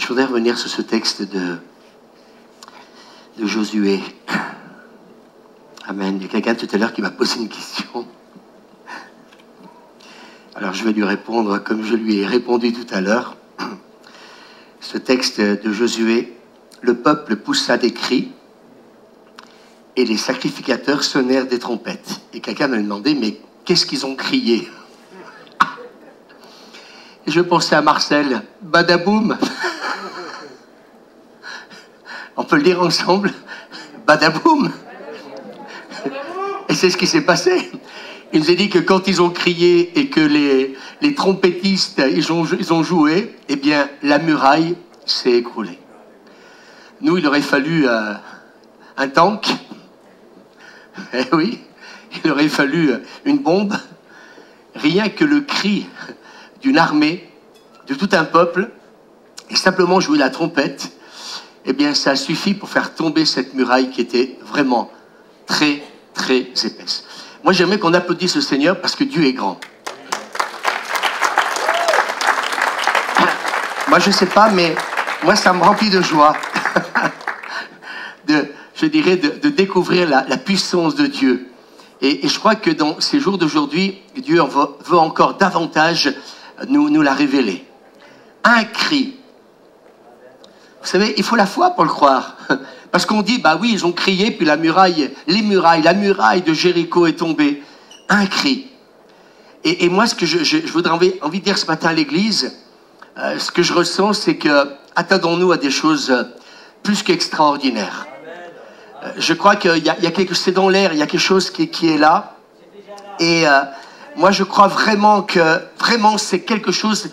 Je voudrais revenir sur ce texte de Josué. Amen. Il y a quelqu'un tout à l'heure qui m'a posé une question. Alors je vais lui répondre comme je lui ai répondu tout à l'heure. Ce texte de Josué, le peuple poussa des cris et les sacrificateurs sonnèrent des trompettes. Et quelqu'un m'a demandé, mais qu'est-ce qu'ils ont crié? Et je pensais à Marcel, badaboum. On peut le dire ensemble, badaboum. Et c'est ce qui s'est passé. Il nous a dit que quand ils ont crié et que les trompettistes ils ont joué, eh bien la muraille s'est écroulée. Nous, il aurait fallu un tank. Eh oui, il aurait fallu une bombe. Rien que le cri d'une armée, de tout un peuple, et simplement jouer la trompette, eh bien ça a suffi pour faire tomber cette muraille qui était vraiment très, très épaisse. Moi, j'aimerais qu'on applaudisse le Seigneur parce que Dieu est grand. Moi, je ne sais pas, mais moi, ça me remplit de joie de découvrir la puissance de Dieu. Et je crois que dans ces jours d'aujourd'hui, Dieu veut encore davantage nous la révéler. Un cri. Vous savez, il faut la foi pour le croire. Parce qu'on dit, bah oui, ils ont crié, puis la muraille de Jéricho est tombée. Un cri. Et moi, ce que je voudrais envie de dire ce matin à l'église, ce que je ressens, c'est que attendons-nous à des choses plus qu'extraordinaires. Je crois qu'il y a quelque chose, c'est dans l'air, il y a quelque chose qui est là. Et moi, je crois vraiment que c'est quelque chose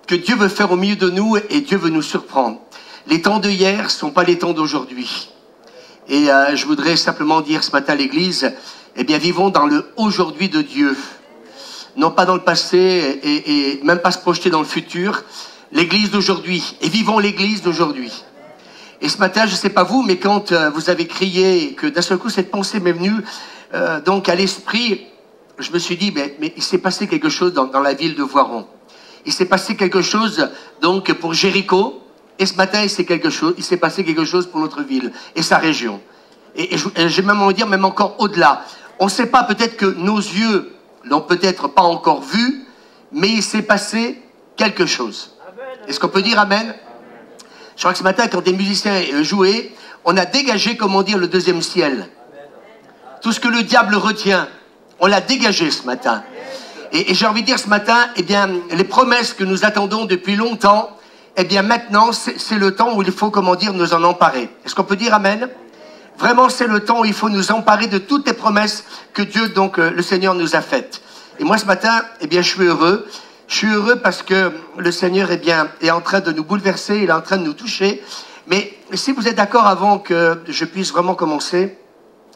que Dieu veut faire au milieu de nous et Dieu veut nous surprendre. Les temps de hier ne sont pas les temps d'aujourd'hui. Et je voudrais simplement dire ce matin à l'église, eh bien, vivons dans le aujourd'hui de Dieu. Non pas dans le passé et même pas se projeter dans le futur. L'église d'aujourd'hui. Et vivons l'église d'aujourd'hui. Et ce matin, je ne sais pas vous, mais quand vous avez crié et que d'un seul coup cette pensée m'est venue donc à l'esprit, je me suis dit, mais il s'est passé quelque chose dans la ville de Voiron. Il s'est passé quelque chose donc pour Jéricho. Et ce matin, il s'est passé quelque chose pour notre ville et sa région. Et j'ai même envie de dire, même encore au-delà. On ne sait pas, peut-être que nos yeux l'ont peut-être pas encore vu, mais il s'est passé quelque chose. Est-ce qu'on peut dire amen? Je crois que ce matin, quand des musiciens jouaient, on a dégagé, comment dire, le deuxième ciel. Tout ce que le diable retient, on l'a dégagé ce matin. Et j'ai envie de dire ce matin, eh bien, les promesses que nous attendons depuis longtemps, eh bien maintenant, c'est le temps où il faut, comment dire, nous en emparer. Est-ce qu'on peut dire amen? Vraiment, c'est le temps où il faut nous emparer de toutes les promesses que Dieu, donc le Seigneur, nous a faites. Et moi, ce matin, eh bien, je suis heureux. Je suis heureux parce que le Seigneur, eh bien, est en train de nous bouleverser, il est en train de nous toucher. Mais si vous êtes d'accord, avant que je puisse vraiment commencer,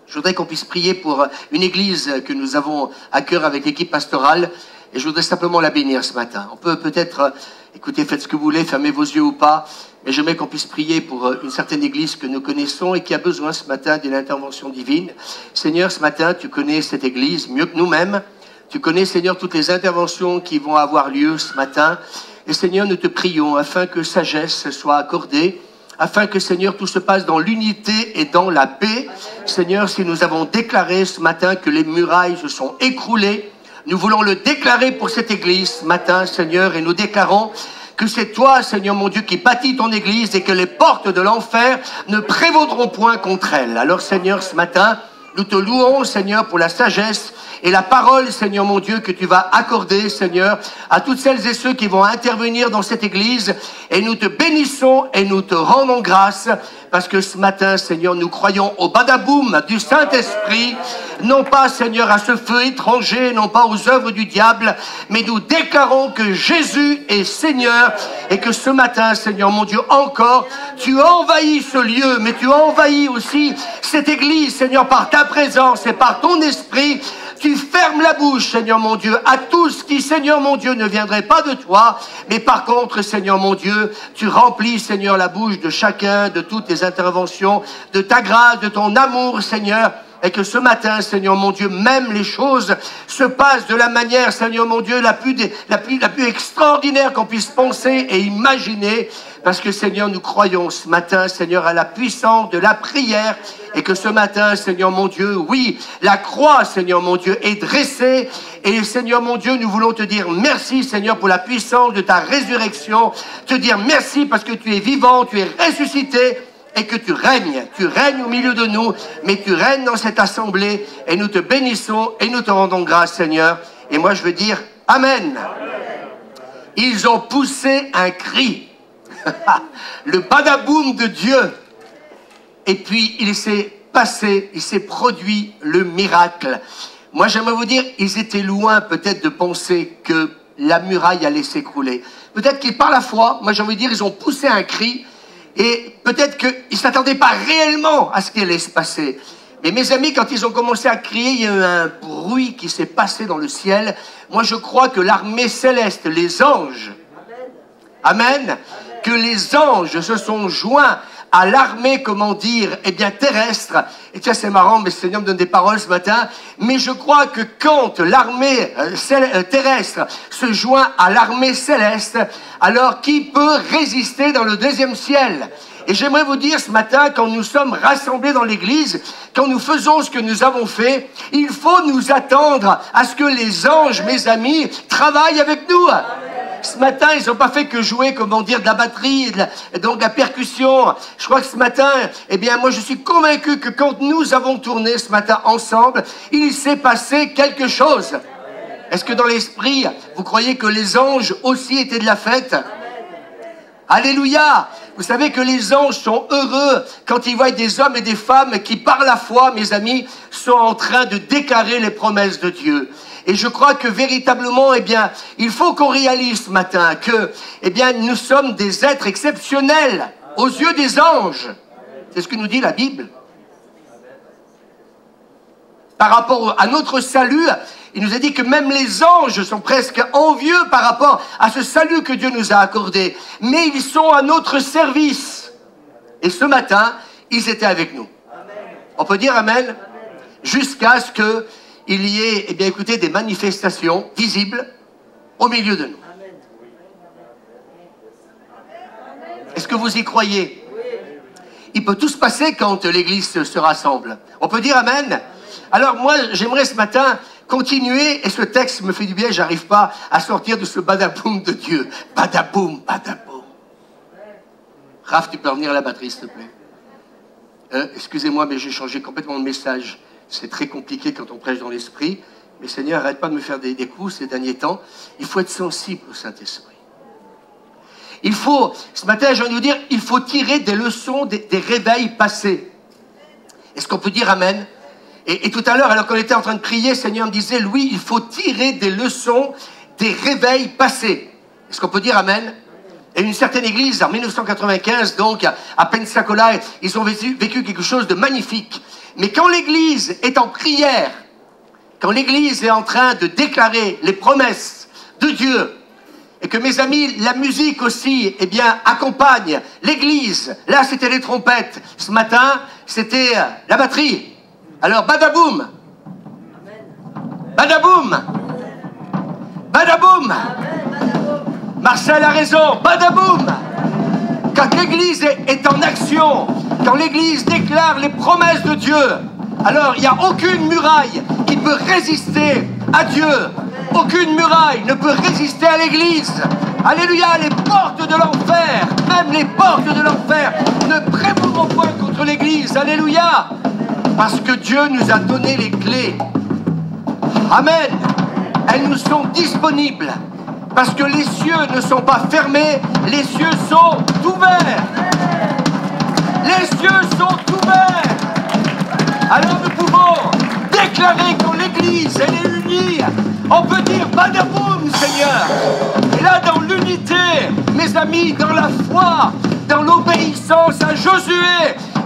je voudrais qu'on puisse prier pour une église que nous avons à cœur avec l'équipe pastorale. Et je voudrais simplement la bénir ce matin. On peut peut-être, écoutez, faites ce que vous voulez, fermez vos yeux ou pas. Mais j'aimerais qu'on puisse prier pour une certaine église que nous connaissons et qui a besoin ce matin d'une intervention divine. Seigneur, ce matin, tu connais cette église mieux que nous-mêmes. Tu connais, Seigneur, toutes les interventions qui vont avoir lieu ce matin. Et Seigneur, nous te prions afin que sagesse soit accordée, afin que, Seigneur, tout se passe dans l'unité et dans la paix. Seigneur, si nous avons déclaré ce matin que les murailles se sont écroulées, nous voulons le déclarer pour cette église ce matin, Seigneur, et nous déclarons que c'est toi, Seigneur mon Dieu, qui bâtis ton église et que les portes de l'enfer ne prévaudront point contre elle. Alors, Seigneur, ce matin, nous te louons, Seigneur, pour la sagesse et la parole, Seigneur mon Dieu, que tu vas accorder, Seigneur, à toutes celles et ceux qui vont intervenir dans cette église. Et nous te bénissons et nous te rendons grâce parce que ce matin, Seigneur, nous croyons au badaboum du Saint-Esprit, non pas, Seigneur, à ce feu étranger, non pas aux œuvres du diable, mais nous déclarons que Jésus est Seigneur et que ce matin, Seigneur mon Dieu, encore, tu envahis ce lieu, mais tu envahis aussi cette église, Seigneur, par ta présence et par ton esprit. Tu fermes la bouche, Seigneur mon Dieu, à tout ce qui, Seigneur mon Dieu, ne viendrait pas de toi. Mais par contre, Seigneur mon Dieu, tu remplis, Seigneur, la bouche de chacun, de toutes tes interventions, de ta grâce, de ton amour, Seigneur. Et que ce matin, Seigneur mon Dieu, même les choses se passent de la manière, Seigneur mon Dieu, la plus extraordinaire qu'on puisse penser et imaginer. Parce que, Seigneur, nous croyons ce matin, Seigneur, à la puissance de la prière. Et que ce matin, Seigneur mon Dieu, oui, la croix, Seigneur mon Dieu, est dressée. Et, Seigneur mon Dieu, nous voulons te dire merci, Seigneur, pour la puissance de ta résurrection. Te dire merci parce que tu es vivant, tu es ressuscité. Et que tu règnes au milieu de nous, mais tu règnes dans cette assemblée, et nous te bénissons, et nous te rendons grâce, Seigneur. Et moi, je veux dire Amen. Ils ont poussé un cri, le badaboum de Dieu, et puis il s'est produit le miracle. Moi, j'aimerais vous dire, ils étaient loin peut-être de penser que la muraille allait s'écrouler. Peut-être qu'ils, par la foi, moi, j'aimerais dire, ils ont poussé un cri. Et peut-être qu'ils ne s'attendaient pas réellement à ce qui allait se passer. Mais mes amis, quand ils ont commencé à crier, il y a eu un bruit qui s'est passé dans le ciel. Moi, je crois que l'armée céleste, les anges, Amen, que les anges se sont joints à l'armée, comment dire, eh bien, terrestre. Et tiens, c'est marrant, mais le Seigneur me donne des paroles ce matin. Mais je crois que quand l'armée terrestre se joint à l'armée céleste, alors qui peut résister dans le deuxième ciel? Et j'aimerais vous dire ce matin, quand nous sommes rassemblés dans l'église, quand nous faisons ce que nous avons fait, il faut nous attendre à ce que les anges, mes amis, travaillent avec nous. Ce matin, ils n'ont pas fait que jouer, comment dire, de la batterie, donc de la percussion. Je crois que ce matin, eh bien, moi, je suis convaincu que quand nous avons tourné ce matin ensemble, il s'est passé quelque chose. Est-ce que dans l'esprit, vous croyez que les anges aussi étaient de la fête? Alléluia! Vous savez que les anges sont heureux quand ils voient des hommes et des femmes qui, par la foi, mes amis, sont en train de déclarer les promesses de Dieu. Et je crois que véritablement, eh bien, il faut qu'on réalise ce matin que, eh bien, nous sommes des êtres exceptionnels aux yeux des anges. C'est ce que nous dit la Bible. Par rapport à notre salut, il nous a dit que même les anges sont presque envieux par rapport à ce salut que Dieu nous a accordé. Mais ils sont à notre service. Et ce matin, ils étaient avec nous. On peut dire Amen? Jusqu'à ce que il y ait, eh bien, écoutez, des manifestations visibles au milieu de nous. Est-ce que vous y croyez? Il peut tout se passer quand l'Église se rassemble. On peut dire Amen? Alors moi, j'aimerais ce matin continuer, et ce texte me fait du bien, j'arrive pas à sortir de ce badaboum de Dieu. Badaboum, badaboum. Raph, tu peux revenir à la batterie, s'il te plaît. Excusez-moi, mais j'ai changé complètement de message. C'est très compliqué quand on prêche dans l'esprit. Mais Seigneur, arrête pas de me faire des coups ces derniers temps. Il faut être sensible au Saint-Esprit. Il faut, ce matin, je viens de vous dire, il faut tirer des leçons des réveils passés. Est-ce qu'on peut dire Amen? Et tout à l'heure, alors qu'on était en train de prier, Seigneur me disait, Louis, il faut tirer des leçons des réveils passés. Est-ce qu'on peut dire Amen? Et une certaine église, en 1995, donc, à Pensacola, ils ont vécu quelque chose de magnifique. Mais quand l'église est en prière, quand l'église est en train de déclarer les promesses de Dieu, et que mes amis, la musique aussi, eh bien, accompagne l'église. Là, c'était les trompettes. Ce matin, c'était la batterie. Alors, badaboum. Badaboum. Badaboum. Marcel a raison. Badaboum. Quand l'église est en action, quand l'église déclare les promesses de Dieu, alors il n'y a aucune muraille qui peut résister à Dieu. Aucune muraille ne peut résister à l'église. Alléluia, les portes de l'enfer, même les portes de l'enfer, ne prévaudront point contre l'église. Alléluia. Parce que Dieu nous a donné les clés. Amen. Elles nous sont disponibles. Parce que les cieux ne sont pas fermés, les cieux sont ouverts. Les cieux sont ouverts. Alors nous pouvons déclarer quand l'église, elle est unie. On peut dire badaboum, Seigneur. Et là, dans l'unité, mes amis, dans la foi, dans l'obéissance à Josué,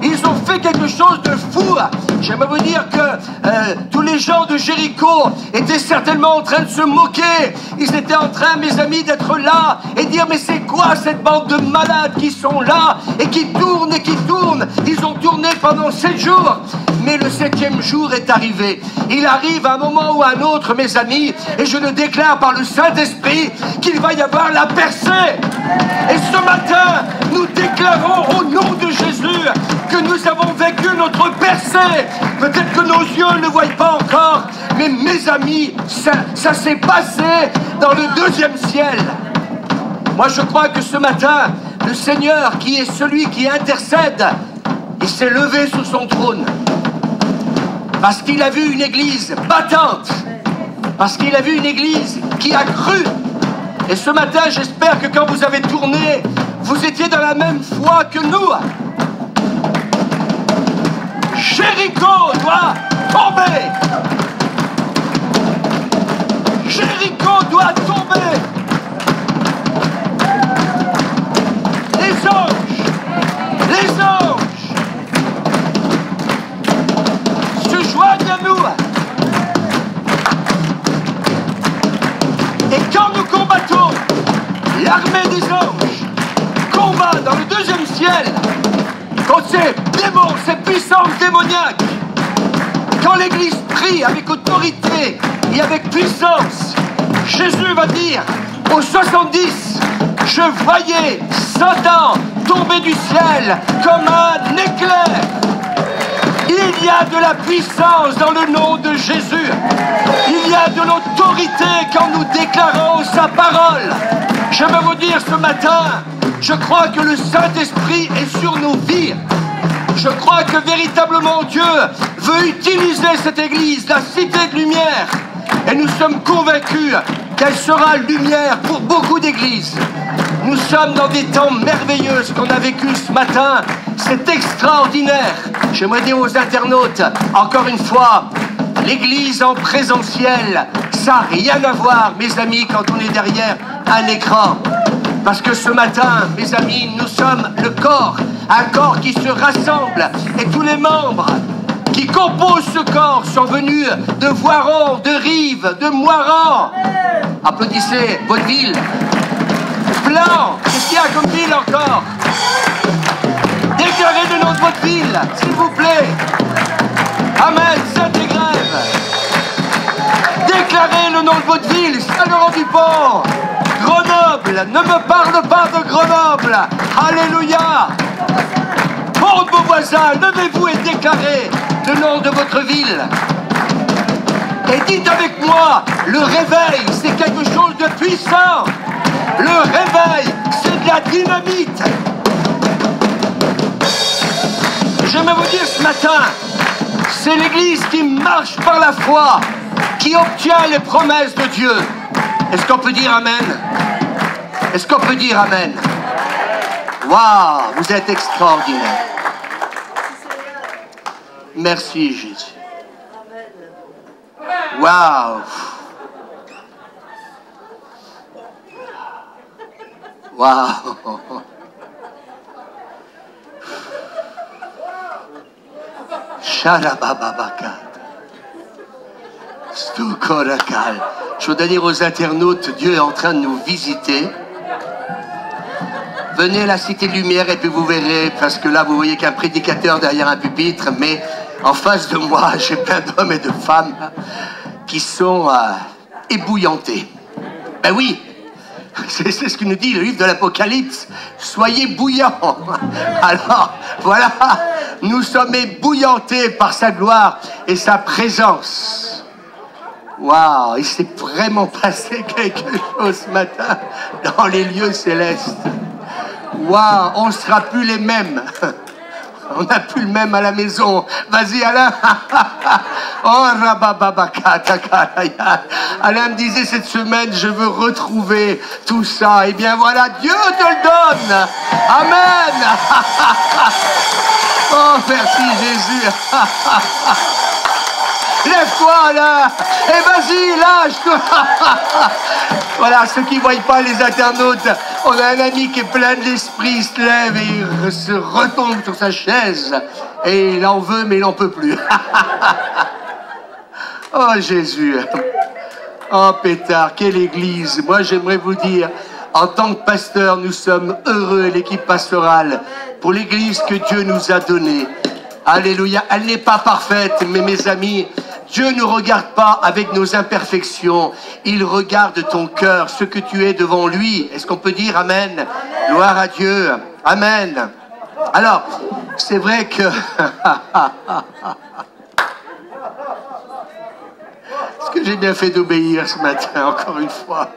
ils ont fait quelque chose de fou. J'aimerais vous dire que tous les gens de Jéricho étaient certainement en train de se moquer. Ils étaient en train, mes amis, d'être là et dire, mais c'est quoi cette bande de malades qui sont là et qui tournent et qui tournent? Ils ont tourné pendant 7 jours. mais le 7e jour est arrivé. Il arrive à un moment ou à un autre, mes amis, et je le déclare par le Saint-Esprit qu'il va y avoir la percée. Et ce matin, nous déclarons au nom de Jésus que nous avons vécu notre percée. Peut-être que nos yeux ne voient pas encore, mais mes amis, ça s'est passé dans le 2e ciel. Moi, je crois que ce matin, le Seigneur, qui est celui qui intercède, il s'est levé sur son trône. Parce qu'il a vu une église battante. Parce qu'il a vu une église qui a cru. Et ce matin, j'espère que quand vous avez tourné, vous étiez dans la même foi que nous. Jéricho doit tomber. Jéricho doit tomber. Les anges se joignent à nous. Et quand nous combattons, l'armée des anges combat dans le 2e ciel contre ces démons, ces puissances démoniaques. Quand l'Église prie avec autorité et avec puissance, Jésus va dire aux 70, je voyais Satan tomber du ciel comme un éclair. Il y a de la puissance dans le nom de Jésus. Il y a de l'autorité quand nous déclarons sa parole. Je veux vous dire ce matin, je crois que le Saint-Esprit est sur nos vies. Je crois que véritablement Dieu veut utiliser cette église, la cité de lumière. Et nous sommes convaincus qu'elle sera lumière pour beaucoup d'églises. Nous sommes dans des temps merveilleux, ce qu'on a vécu ce matin. C'est extraordinaire. J'aimerais dire aux internautes, encore une fois, l'église en présentiel, ça n'a rien à voir, mes amis, quand on est derrière un écran. Parce que ce matin, mes amis, nous sommes le corps, un corps qui se rassemble, et tous les membres qui composent ce corps sont venus de Voiron, de Rive, de Moiran. Applaudissez votre ville. Blanc, qu'est-ce qu'il y a comme ville encore? Déclarez le nom de votre ville, s'il vous plaît. Amen, Saint-Égrève. Déclarez le nom de votre ville, Saint-Laurent-du-Pont. Grenoble, ne me parle pas de Grenoble. Alléluia. Monde vos voisins, levez-vous et déclarez le nom de votre ville. Et dites avec moi, le réveil, c'est quelque chose de puissant. Le réveil, c'est de la dynamite. J'aimerais vous dire ce matin, c'est l'Église qui marche par la foi, qui obtient les promesses de Dieu. Est-ce qu'on peut dire Amen? Est-ce qu'on peut dire Amen? Waouh, vous êtes extraordinaire. Merci Jésus. Waouh. Waouh. Shalabababakat. Stukorakal. Je voudrais dire aux internautes, Dieu est en train de nous visiter. Venez à la Cité de Lumière et puis vous verrez, parce que là vous voyez qu'un prédicateur derrière un pupitre, mais en face de moi, j'ai plein d'hommes et de femmes qui sont ébouillantés. Ben oui, c'est ce que nous dit le livre de l'Apocalypse. Soyez bouillants. Alors, voilà, nous sommes ébouillantés par sa gloire et sa présence. Waouh, il s'est vraiment passé quelque chose ce matin dans les lieux célestes. Waouh, on ne sera plus les mêmes. On n'a plus le même à la maison. Vas-y, Alain. Oh, Alain me disait cette semaine, je veux retrouver tout ça. Eh bien voilà, Dieu te le donne. Amen. Oh, merci Jésus. Lève-toi là. Et vas-y, lâche-toi. Voilà, ceux qui ne voient pas les internautes, on a un ami qui est plein de l'esprit, il se lève et il se retombe sur sa chaise. Et il en veut, mais il n'en peut plus. Oh Jésus. Oh pétard, quelle église. Moi j'aimerais vous dire, en tant que pasteur, nous sommes heureux, l'équipe pastorale, pour l'église que Dieu nous a donnée. Alléluia. Elle n'est pas parfaite, mais mes amis, Dieu ne regarde pas avec nos imperfections. Il regarde ton cœur, ce que tu es devant lui. Est-ce qu'on peut dire amen? Amen. Gloire à Dieu. Amen. Alors, c'est vrai que... Est-ce que j'ai bien fait d'obéir ce matin, encore une fois?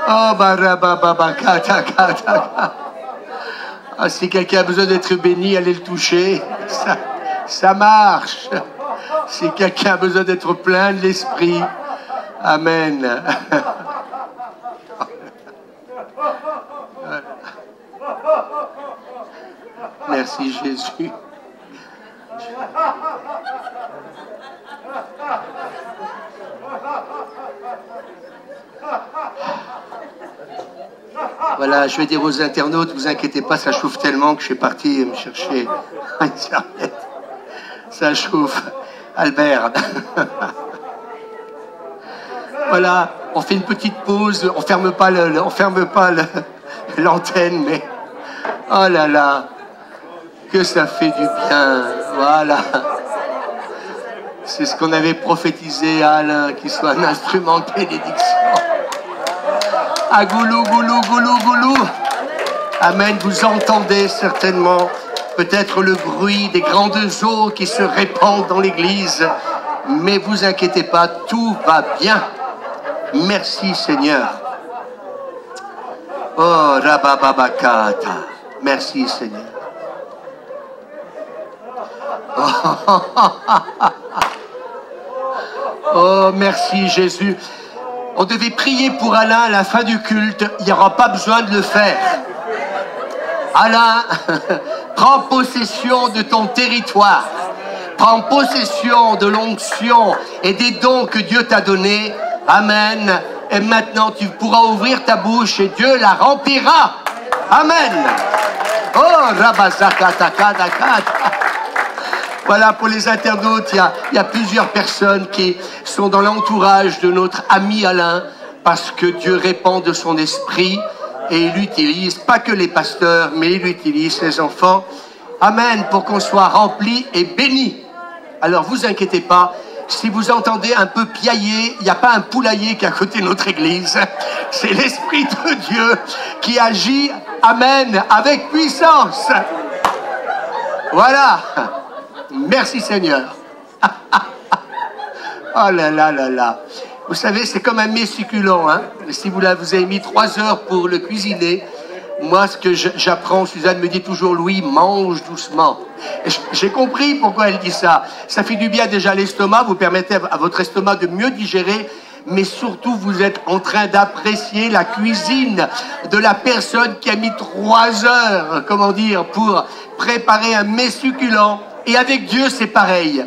Oh, ah, si quelqu'un a besoin d'être béni, allez le toucher. Ça marche. Si quelqu'un a besoin d'être plein de l'esprit, amen. Merci Jésus. Voilà, je vais dire aux internautes, vous inquiétez pas, ça chauffe tellement que je suis parti me chercher une serviette. Ça chauffe. Albert. Voilà, on fait une petite pause, on ferme pas l'antenne, mais oh là là, que ça fait du bien. Voilà. C'est ce qu'on avait prophétisé à Alain, qu'il soit un instrument de bénédiction. Ah, goulou, goulou, goulou, goulou. Amen, vous entendez certainement peut-être le bruit des grandes eaux qui se répandent dans l'église. Mais vous inquiétez pas, tout va bien. Merci Seigneur. Oh, Rabababakata. Merci Seigneur. Oh, merci Jésus. On devait prier pour Alain à la fin du culte. Il n'y aura pas besoin de le faire. Alain, prends possession de ton territoire. Prends possession de l'onction et des dons que Dieu t'a donnés. Amen. Et maintenant, tu pourras ouvrir ta bouche et Dieu la remplira. Amen. Oh, Rabazakatakadakat. Voilà, pour les internautes, il y a plusieurs personnes qui sont dans l'entourage de notre ami Alain, parce que Dieu répand de son esprit et il utilise, pas que les pasteurs, mais il utilise ses enfants. Amen, pour qu'on soit remplis et bénis. Alors, vous inquiétez pas, si vous entendez un peu piailler, il n'y a pas un poulailler qui est à côté de notre église. C'est l'Esprit de Dieu qui agit, amen, avec puissance. Voilà. Merci Seigneur. Oh là là là là. Vous savez, c'est comme un mets succulent. Hein? Si vous avez mis 3 heures pour le cuisiner, moi, ce que j'apprends, Suzanne me dit toujours, Louis, mange doucement. J'ai compris pourquoi elle dit ça. Ça fait du bien déjà à l'estomac, vous permettez à votre estomac de mieux digérer, mais surtout, vous êtes en train d'apprécier la cuisine de la personne qui a mis 3 heures, comment dire, pour préparer un mets succulent. Et avec Dieu, c'est pareil.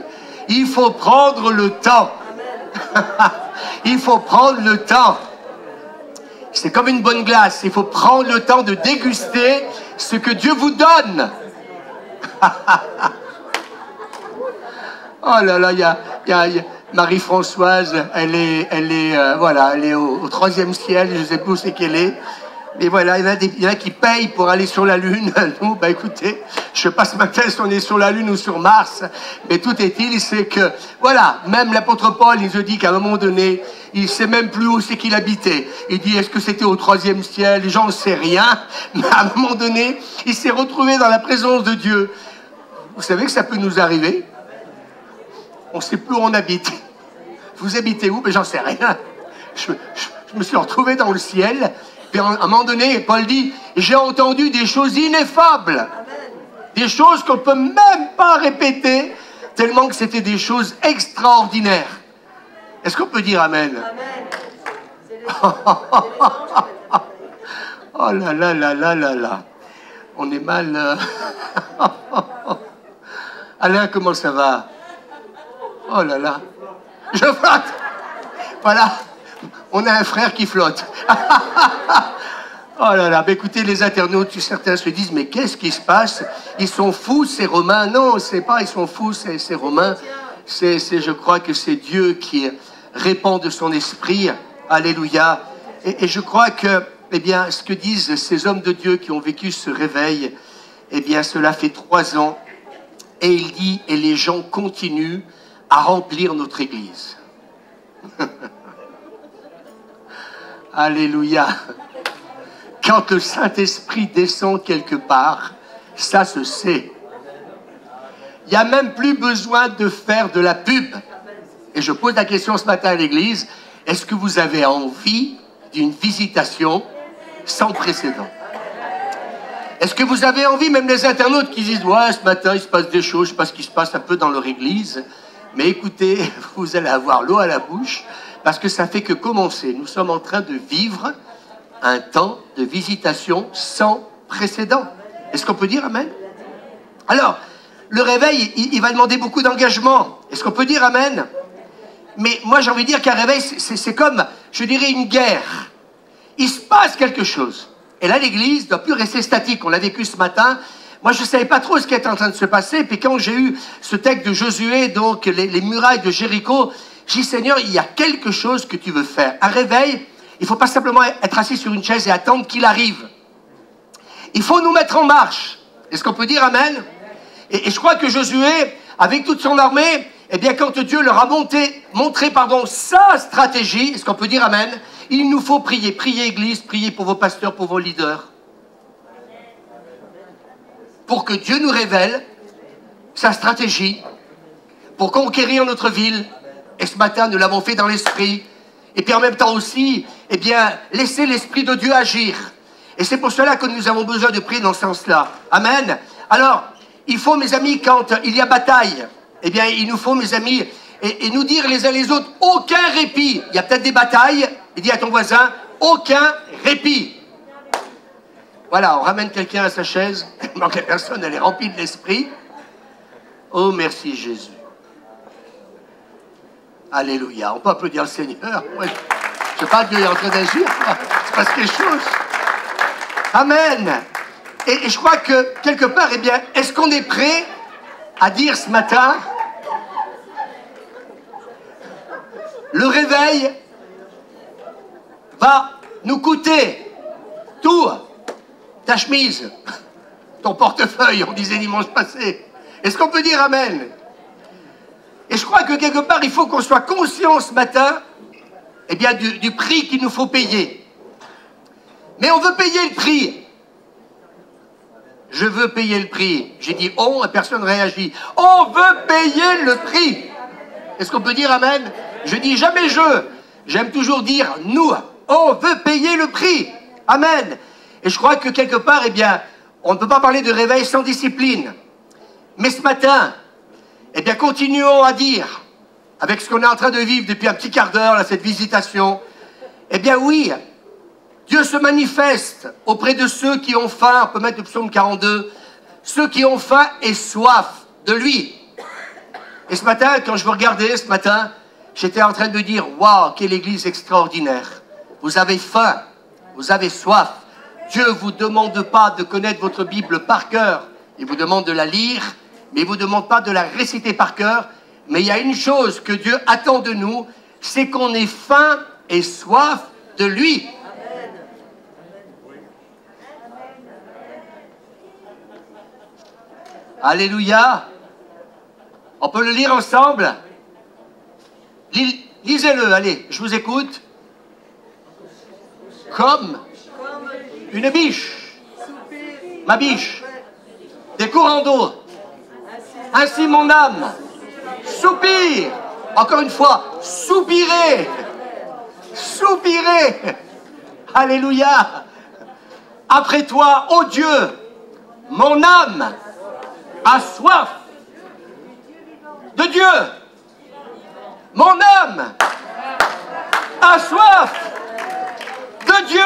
Il faut prendre le temps. Il faut prendre le temps. C'est comme une bonne glace. Il faut prendre le temps de déguster ce que Dieu vous donne. Oh là là, il y a Marie-Françoise, elle est au 3e ciel, je ne sais plus où c'est qu'elle est. Mais voilà, il y en a qui payent pour aller sur la Lune. Nous, bah écoutez, je ne sais pas ce matin si on est sur la Lune ou sur Mars, mais tout est-il, c'est que, voilà, même l'apôtre Paul, il se dit qu'à un moment donné, il ne sait même plus où c'est qu'il habitait. Il dit, est-ce que c'était au 3e ciel? J'en sais rien. Mais à un moment donné, il s'est retrouvé dans la présence de Dieu. Vous savez que ça peut nous arriver? On ne sait plus où on habite. Vous habitez où? Mais j'en sais rien. Je me suis retrouvé dans le ciel. Puis à un moment donné, Paul dit, j'ai entendu des choses ineffables. Amen. Des choses qu'on ne peut même pas répéter, tellement que c'était des choses extraordinaires. Est-ce qu'on peut dire amen? Amen. Oh là là là là là là. On est mal. Alain, comment ça va? Oh là là. Je flotte. Voilà. On a un frère qui flotte. Oh là là, bah écoutez, les internautes, certains se disent, mais qu'est-ce qui se passe? Ils sont fous, ces Romains. Non, c'est pas ils sont fous, ces Romains. Je crois que c'est Dieu qui répand de son esprit. Alléluia. Et je crois que, eh bien, ce que disent ces hommes de Dieu qui ont vécu ce réveil, eh bien, cela fait 3 ans. Et il dit, et les gens continuent à remplir notre église. Alléluia. Quand le Saint-Esprit descend quelque part, ça se sait. Il n'y a même plus besoin de faire de la pub. Et je pose la question ce matin à l'église, est-ce que vous avez envie d'une visitation sans précédent? Est-ce que vous avez envie, même les internautes qui disent « Ouais, ce matin, il se passe des choses, je ne sais pas ce qui se passe un peu dans leur église. » Mais écoutez, vous allez avoir l'eau à la bouche, parce que ça fait que commencer. Nous sommes en train de vivre un temps de visitation sans précédent. Est-ce qu'on peut dire amen? Alors, le réveil, il va demander beaucoup d'engagement. Est-ce qu'on peut dire amen? Mais moi, j'ai envie de dire qu'un réveil, c'est comme, je dirais, une guerre. Il se passe quelque chose. Et là, l'église ne doit plus rester statique. On l'a vécu ce matin. Moi, je ne savais pas trop ce qui était en train de se passer. Puis quand j'ai eu ce texte de Josué, donc les murailles de Jéricho, j'ai dit, Seigneur, il y a quelque chose que tu veux faire. Un réveil, il ne faut pas simplement être assis sur une chaise et attendre qu'il arrive. Il faut nous mettre en marche. Est-ce qu'on peut dire amen? Et je crois que Josué, avec toute son armée, eh bien, quand Dieu leur a montré sa stratégie, est-ce qu'on peut dire amen? Il nous faut prier. Priez, Église, priez pour vos pasteurs, pour vos leaders. Pour que Dieu nous révèle sa stratégie pour conquérir notre ville. Et ce matin, nous l'avons fait dans l'esprit. Et puis en même temps aussi, eh bien, laisser l'Esprit de Dieu agir. Et c'est pour cela que nous avons besoin de prier dans ce sens-là. Amen. Alors, il faut, mes amis, quand il y a bataille, eh bien, il nous faut, mes amis, et nous dire les uns les autres, aucun répit. Il y a peut-être des batailles, et dis à ton voisin, aucun répit. Voilà, on ramène quelqu'un à sa chaise, il manque la personne, elle est remplie de l'esprit. Oh, merci Jésus. Alléluia. On peut applaudir le Seigneur. Ouais. Je sais pas, Dieu est en train d'agir. Il se passe quelque chose. Amen. Et je crois que, quelque part, eh bien, est-ce qu'on est prêt à dire ce matin, le réveil va nous coûter tout, ta chemise, ton portefeuille, on disait dimanche passé. Est-ce qu'on peut dire amen? Et je crois que quelque part, il faut qu'on soit conscient ce matin, eh bien, du prix qu'il nous faut payer. Mais on veut payer le prix. Je veux payer le prix. J'ai dit on et personne ne réagit. On veut payer le prix. Est-ce qu'on peut dire amen? Je dis jamais je. J'aime toujours dire nous. On veut payer le prix. Amen. Et je crois que quelque part, eh bien, on ne peut pas parler de réveil sans discipline. Mais ce matin, eh bien, continuons à dire, avec ce qu'on est en train de vivre depuis un petit quart d'heure, là, cette visitation, eh bien oui, Dieu se manifeste auprès de ceux qui ont faim, on peut mettre le psaume 42, ceux qui ont faim et soif de lui. Et ce matin, quand je vous regardais, ce matin, j'étais en train de me dire, waouh, quelle église extraordinaire. Vous avez faim, vous avez soif. Dieu ne vous demande pas de connaître votre Bible par cœur, il vous demande de la lire, mais il ne vous demande pas de la réciter par cœur. Mais il y a une chose que Dieu attend de nous, c'est qu'on ait faim et soif de lui. Alléluia. On peut le lire ensemble? Lisez-le, allez, je vous écoute. Comme une biche, ma biche, des courants d'eau. Ainsi mon âme soupire. Encore une fois, soupirer. Soupirer. Alléluia. Après toi, ô Dieu, mon âme a soif de Dieu. Mon âme a soif de Dieu.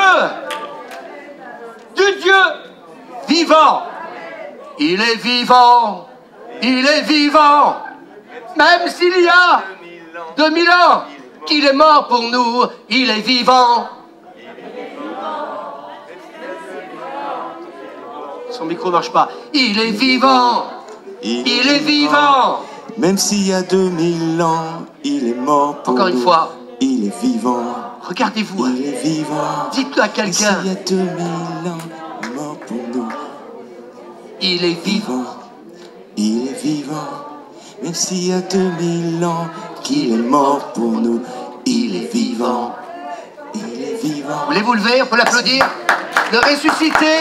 De Dieu vivant. Il est vivant. Il est vivant. Même s'il y a 2000 ans qu'il est mort pour nous, il est vivant. Son micro ne marche pas. Il est vivant. Il est vivant. Même s'il y a 2000 ans, il est mort pour nous. Encore une fois. Il est vivant. Regardez-vous. Il est vivant. Dites-le à quelqu'un. S'il y a 2000 ans, il est mort pour nous. Il est vivant. Il est vivant. Même s'il y a 2000 ans qu'il est mort pour nous, il est vivant. Il est vivant. Voulez-vous lever? On peut l'applaudir. De ressusciter.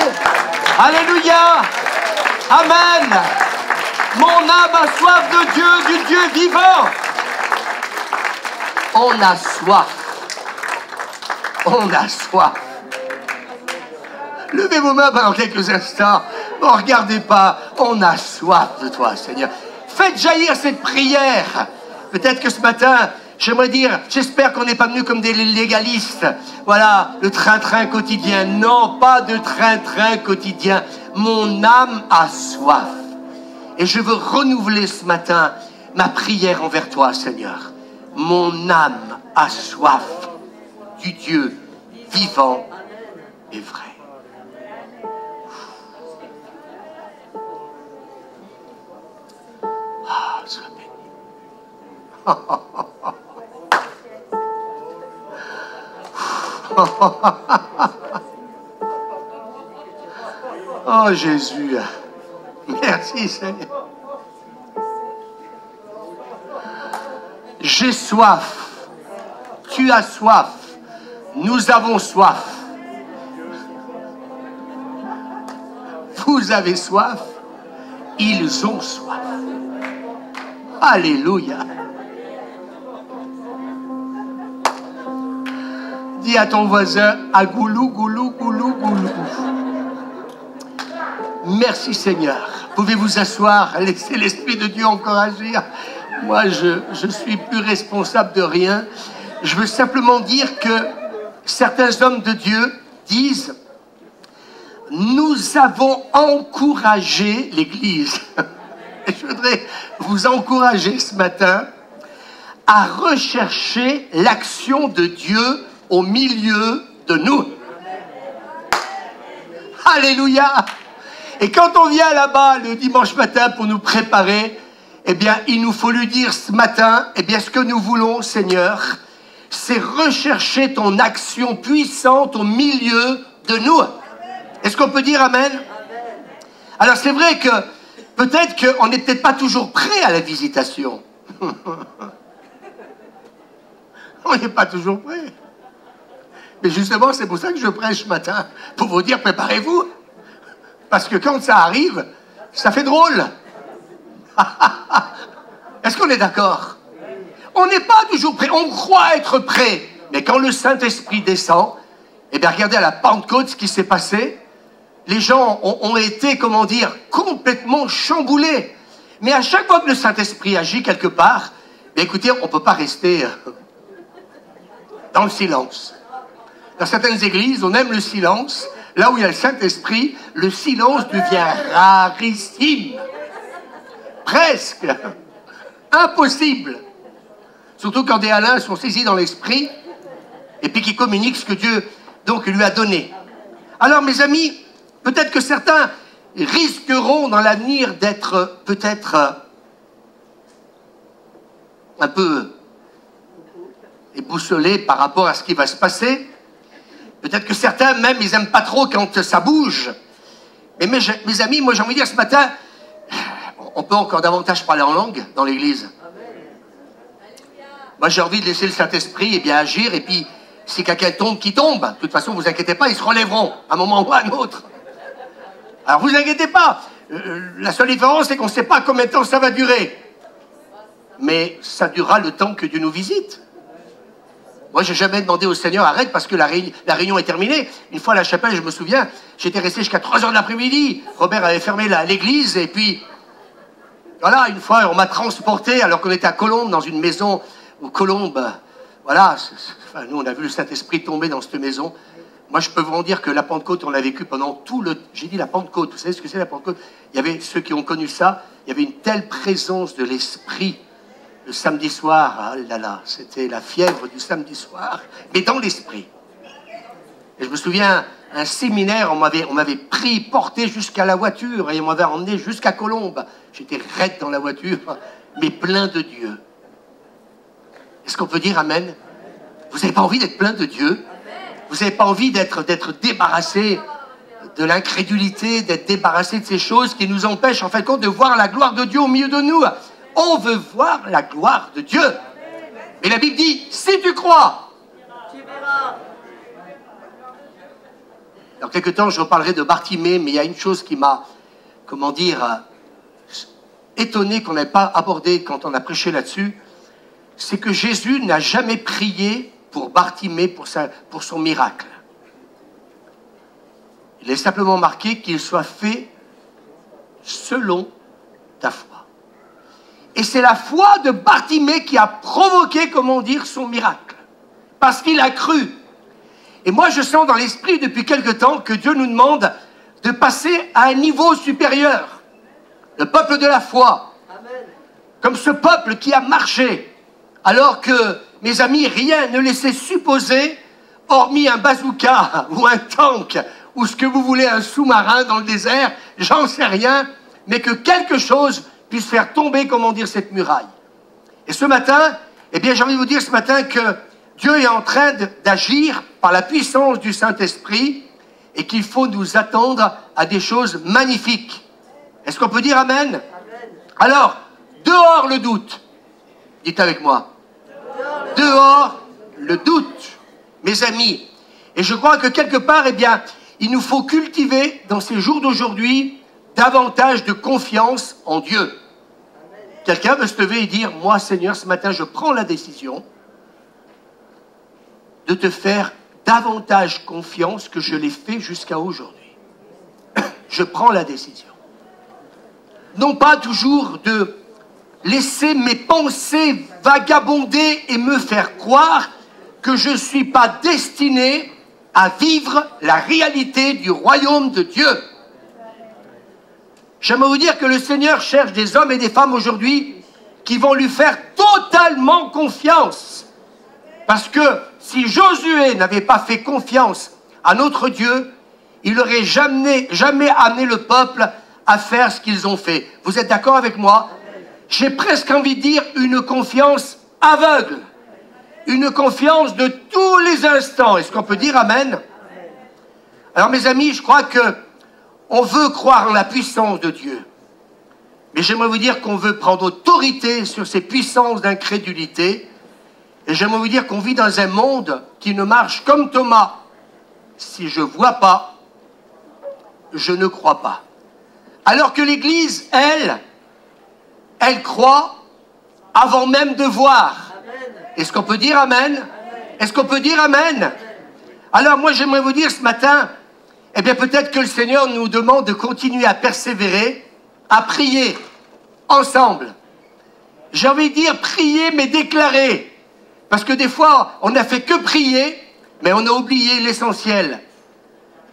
Alléluia. Amen. Mon âme a soif de Dieu, du Dieu vivant. On a soif. On a soif. Levez vos mains pendant quelques instants. Ne regardez pas. On a soif de toi, Seigneur. Faites jaillir cette prière. Peut-être que ce matin, j'aimerais dire, j'espère qu'on n'est pas venu comme des légalistes. Voilà, le train-train quotidien. Non, pas de train-train quotidien. Mon âme a soif. Et je veux renouveler ce matin ma prière envers toi, Seigneur. Mon âme a soif du Dieu vivant et vrai. Ah, sois béni. Oh Jésus, merci Seigneur. J'ai soif, tu as soif, nous avons soif. Vous avez soif, ils ont soif. Alléluia. Dis à ton voisin, à goulou, goulou, goulou, goulou. Merci Seigneur. Pouvez vous asseoir, laissez l'Esprit de Dieu encore agir. Moi, je suis plus responsable de rien. Je veux simplement dire que certains hommes de Dieu disent, nous avons encouragé l'Église. Et je voudrais vous encourager ce matin à rechercher l'action de Dieu au milieu de nous. Alléluia. Et quand on vient là-bas le dimanche matin pour nous préparer, eh bien, il nous faut lui dire ce matin, eh bien, ce que nous voulons, Seigneur, c'est rechercher ton action puissante au milieu de nous. Est-ce qu'on peut dire amen? Alors, c'est vrai que peut-être qu'on n'est peut-être pas toujours prêt à la visitation. On n'est pas toujours prêt. Mais justement, c'est pour ça que je prêche ce matin, pour vous dire, préparez-vous. Parce que quand ça arrive, ça fait drôle. Est-ce qu'on est d'accord? On n'est pas toujours prêt, on croit être prêt. Mais quand le Saint-Esprit descend, eh bien regardez à la Pentecôte ce qui s'est passé. Les gens ont été, comment dire, complètement chamboulés. Mais à chaque fois que le Saint-Esprit agit quelque part, bien écoutez, on ne peut pas rester dans le silence. Dans certaines églises, on aime le silence. Là où il y a le Saint-Esprit, le silence devient rarissime. Presque impossible. Surtout quand des Alains sont saisis dans l'esprit et puis qui communiquent ce que Dieu donc lui a donné. Alors mes amis, peut-être que certains risqueront dans l'avenir d'être peut-être un peu éboussolés par rapport à ce qui va se passer. Peut-être que certains même, ils n'aiment pas trop quand ça bouge. Mais mes amis, moi j'ai envie de dire ce matin, on peut encore davantage parler en langue dans l'église. Moi j'ai envie de laisser le Saint-Esprit bien agir, et puis si quelqu'un tombe, qui tombe. De toute façon, vous inquiétez pas, ils se relèveront à un moment ou à un autre. Alors vous inquiétez pas, la seule différence c'est qu'on ne sait pas combien de temps ça va durer. Mais ça durera le temps que Dieu nous visite. Moi, j'ai jamais demandé au Seigneur, arrête, parce que la réunion est terminée. Une fois à la chapelle, je me souviens, j'étais resté jusqu'à 3h de l'après-midi. Robert avait fermé l'église, et puis, voilà, une fois, on m'a transporté, alors qu'on était à Colombes, dans une maison, où Colombes, voilà, enfin, nous, on a vu le Saint-Esprit tomber dans cette maison. Moi, je peux vous en dire que la Pentecôte, on l'a vécu pendant tout le... J'ai dit la Pentecôte, vous savez ce que c'est la Pentecôte? Il y avait ceux qui ont connu ça, il y avait une telle présence de l'Esprit. Le samedi soir, ah là là, c'était la fièvre du samedi soir, mais dans l'esprit. Et je me souviens, un séminaire, on m'avait pris, porté jusqu'à la voiture, et on m'avait emmené jusqu'à Colombes. J'étais raide dans la voiture, mais plein de Dieu. Est-ce qu'on peut dire amen? Vous n'avez pas envie d'être plein de Dieu? Vous n'avez pas envie d'être débarrassé de l'incrédulité, d'être débarrassé de ces choses qui nous empêchent, en fin de compte, de voir la gloire de Dieu au milieu de nous? On veut voir la gloire de Dieu. Et la Bible dit, si tu crois. Tu verras. Dans quelques temps, je reparlerai de Bartimée, mais il y a une chose qui m'a, comment dire, étonné qu'on n'ait pas abordé quand on a prêché là-dessus, c'est que Jésus n'a jamais prié pour Bartimée, pour son miracle. Il est simplement marqué qu'il soit fait selon ta foi. Et c'est la foi de Bartimée qui a provoqué, comment dire, son miracle. Parce qu'il a cru. Et moi, je sens dans l'esprit depuis quelque temps que Dieu nous demande de passer à un niveau supérieur. Le peuple de la foi. Amen. Comme ce peuple qui a marché. Alors que, mes amis, rien ne laissait supposer, hormis un bazooka ou un tank, ou ce que vous voulez, un sous-marin dans le désert, j'en sais rien, mais que quelque chose puisse faire tomber, comment dire, cette muraille. Et ce matin, eh bien, j'ai envie de vous dire ce matin que Dieu est en train d'agir par la puissance du Saint-Esprit et qu'il faut nous attendre à des choses magnifiques. Est-ce qu'on peut dire Amen? Amen. Alors, dehors le doute. Dites avec moi. Dehors le doute, mes amis. Et je crois que quelque part, eh bien, il nous faut cultiver dans ces jours d'aujourd'hui davantage de confiance en Dieu. Quelqu'un veut se lever et dire, moi Seigneur, ce matin, je prends la décision de te faire davantage confiance que je l'ai fait jusqu'à aujourd'hui. Je prends la décision. Non pas toujours de laisser mes pensées vagabonder et me faire croire que je ne suis pas destiné à vivre la réalité du royaume de Dieu. J'aimerais vous dire que le Seigneur cherche des hommes et des femmes aujourd'hui qui vont lui faire totalement confiance. Parce que si Josué n'avait pas fait confiance à notre Dieu, il n'aurait jamais amené le peuple à faire ce qu'ils ont fait. Vous êtes d'accord avec moi? J'ai presque envie de dire une confiance aveugle. Une confiance de tous les instants. Est-ce qu'on peut dire Amen? Alors mes amis, je crois que on veut croire en la puissance de Dieu. Mais j'aimerais vous dire qu'on veut prendre autorité sur ces puissances d'incrédulité. Et j'aimerais vous dire qu'on vit dans un monde qui ne marche comme Thomas. Si je ne vois pas, je ne crois pas. Alors que l'Église, elle croit avant même de voir. Est-ce qu'on peut dire Amen? Est-ce qu'on peut dire Amen? Alors moi j'aimerais vous dire ce matin, eh bien peut-être que le Seigneur nous demande de continuer à persévérer, à prier ensemble. J'ai envie de dire prier mais déclarer. Parce que des fois on n'a fait que prier, mais on a oublié l'essentiel,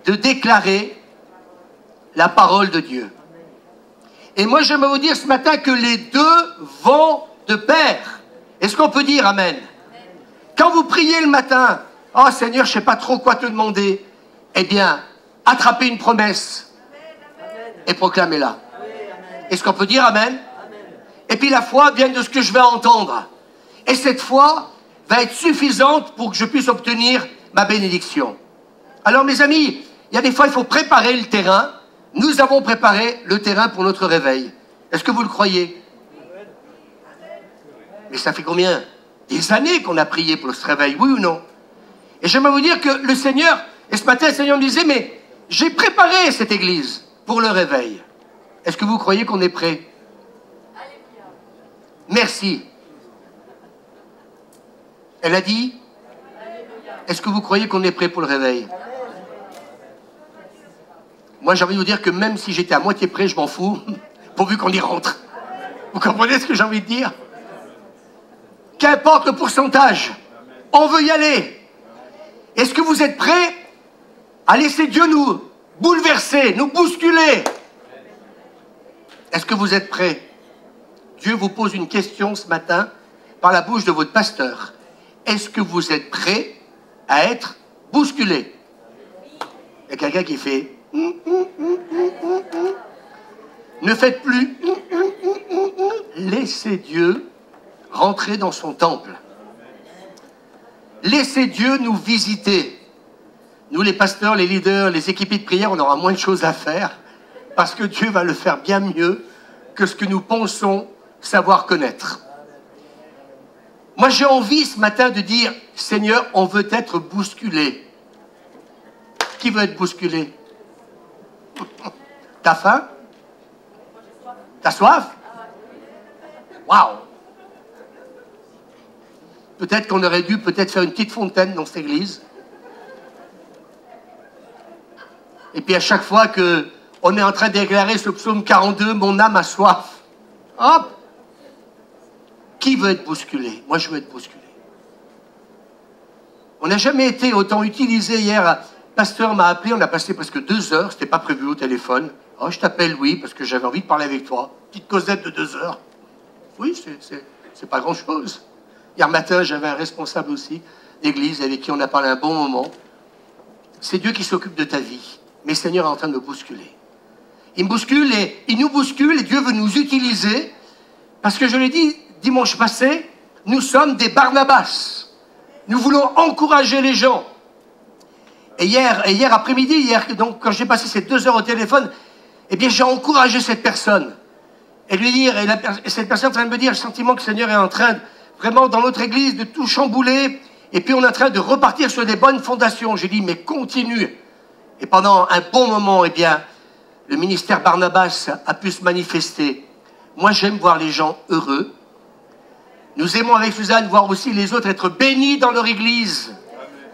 de déclarer la parole de Dieu. Et moi j'aimerais vous dire ce matin que les deux vont de pair. Est-ce qu'on peut dire Amen? Quand vous priez le matin, oh Seigneur, je ne sais pas trop quoi te demander, eh bien, attrapez une promesse et proclamez-la. Est-ce qu'on peut dire Amen? Et puis la foi vient de ce que je vais entendre. Et cette foi va être suffisante pour que je puisse obtenir ma bénédiction. Alors mes amis, il y a des fois il faut préparer le terrain. Nous avons préparé le terrain pour notre réveil. Est-ce que vous le croyez? Mais ça fait combien? Des années qu'on a prié pour ce réveil, oui ou non? Et j'aimerais vous dire que le Seigneur, et ce matin le Seigneur me disait, mais j'ai préparé cette église pour le réveil. Est-ce que vous croyez qu'on est prêt? Merci. Elle a dit, est-ce que vous croyez qu'on est prêt pour le réveil? Moi j'ai envie de vous dire que même si j'étais à moitié prêt, je m'en fous, pourvu qu'on y rentre. Vous comprenez ce que j'ai envie de dire? Qu'importe le pourcentage, on veut y aller. Est-ce que vous êtes prêts à laisser Dieu nous bouleverser, nous bousculer? Est-ce que vous êtes prêts? Dieu vous pose une question ce matin par la bouche de votre pasteur. Est-ce que vous êtes prêts à être bousculés? Il y a quelqu'un qui fait... Ne faites plus... Laissez Dieu rentrer dans son temple. Laissez Dieu nous visiter. Nous, les pasteurs, les leaders, les équipés de prière, on aura moins de choses à faire parce que Dieu va le faire bien mieux que ce que nous pensons savoir connaître. Moi, j'ai envie ce matin de dire, Seigneur, on veut être bousculé. Qui veut être bousculé? T'as faim? T'as soif? Waouh! Peut-être qu'on aurait dû faire une petite fontaine dans cette église. Et puis à chaque fois qu'on est en train de déclarer ce psaume 42, mon âme a soif. Hop! Qui veut être bousculé? Moi, je veux être bousculé. On n'a jamais été autant utilisé hier. Le pasteur m'a appelé, on a passé presque 2 heures, c'était pas prévu au téléphone. Oh, je t'appelle Louis parce que j'avais envie de parler avec toi. Petite causette de 2 heures. Oui, c'est pas grand-chose. Hier matin, j'avais un responsable aussi d'église avec qui on a parlé un bon moment. C'est Dieu qui s'occupe de ta vie. Mais le Seigneur est en train de me bousculer. Il me bouscule et il nous bouscule et Dieu veut nous utiliser parce que je l'ai dit dimanche passé, nous sommes des Barnabas. Nous voulons encourager les gens. Et hier après-midi, donc, quand j'ai passé ces 2 heures au téléphone, eh bien, j'ai encouragé cette personne. Et lui dire, et cette personne est en train de me dire, le sentiment que le Seigneur est en train, vraiment, dans notre église, de tout chambouler. Et puis, on est en train de repartir sur des bonnes fondations. J'ai dit, mais continue. Et pendant un bon moment, eh bien, le ministère Barnabas a pu se manifester. Moi, j'aime voir les gens heureux. Nous aimons avec Suzanne voir aussi les autres être bénis dans leur église.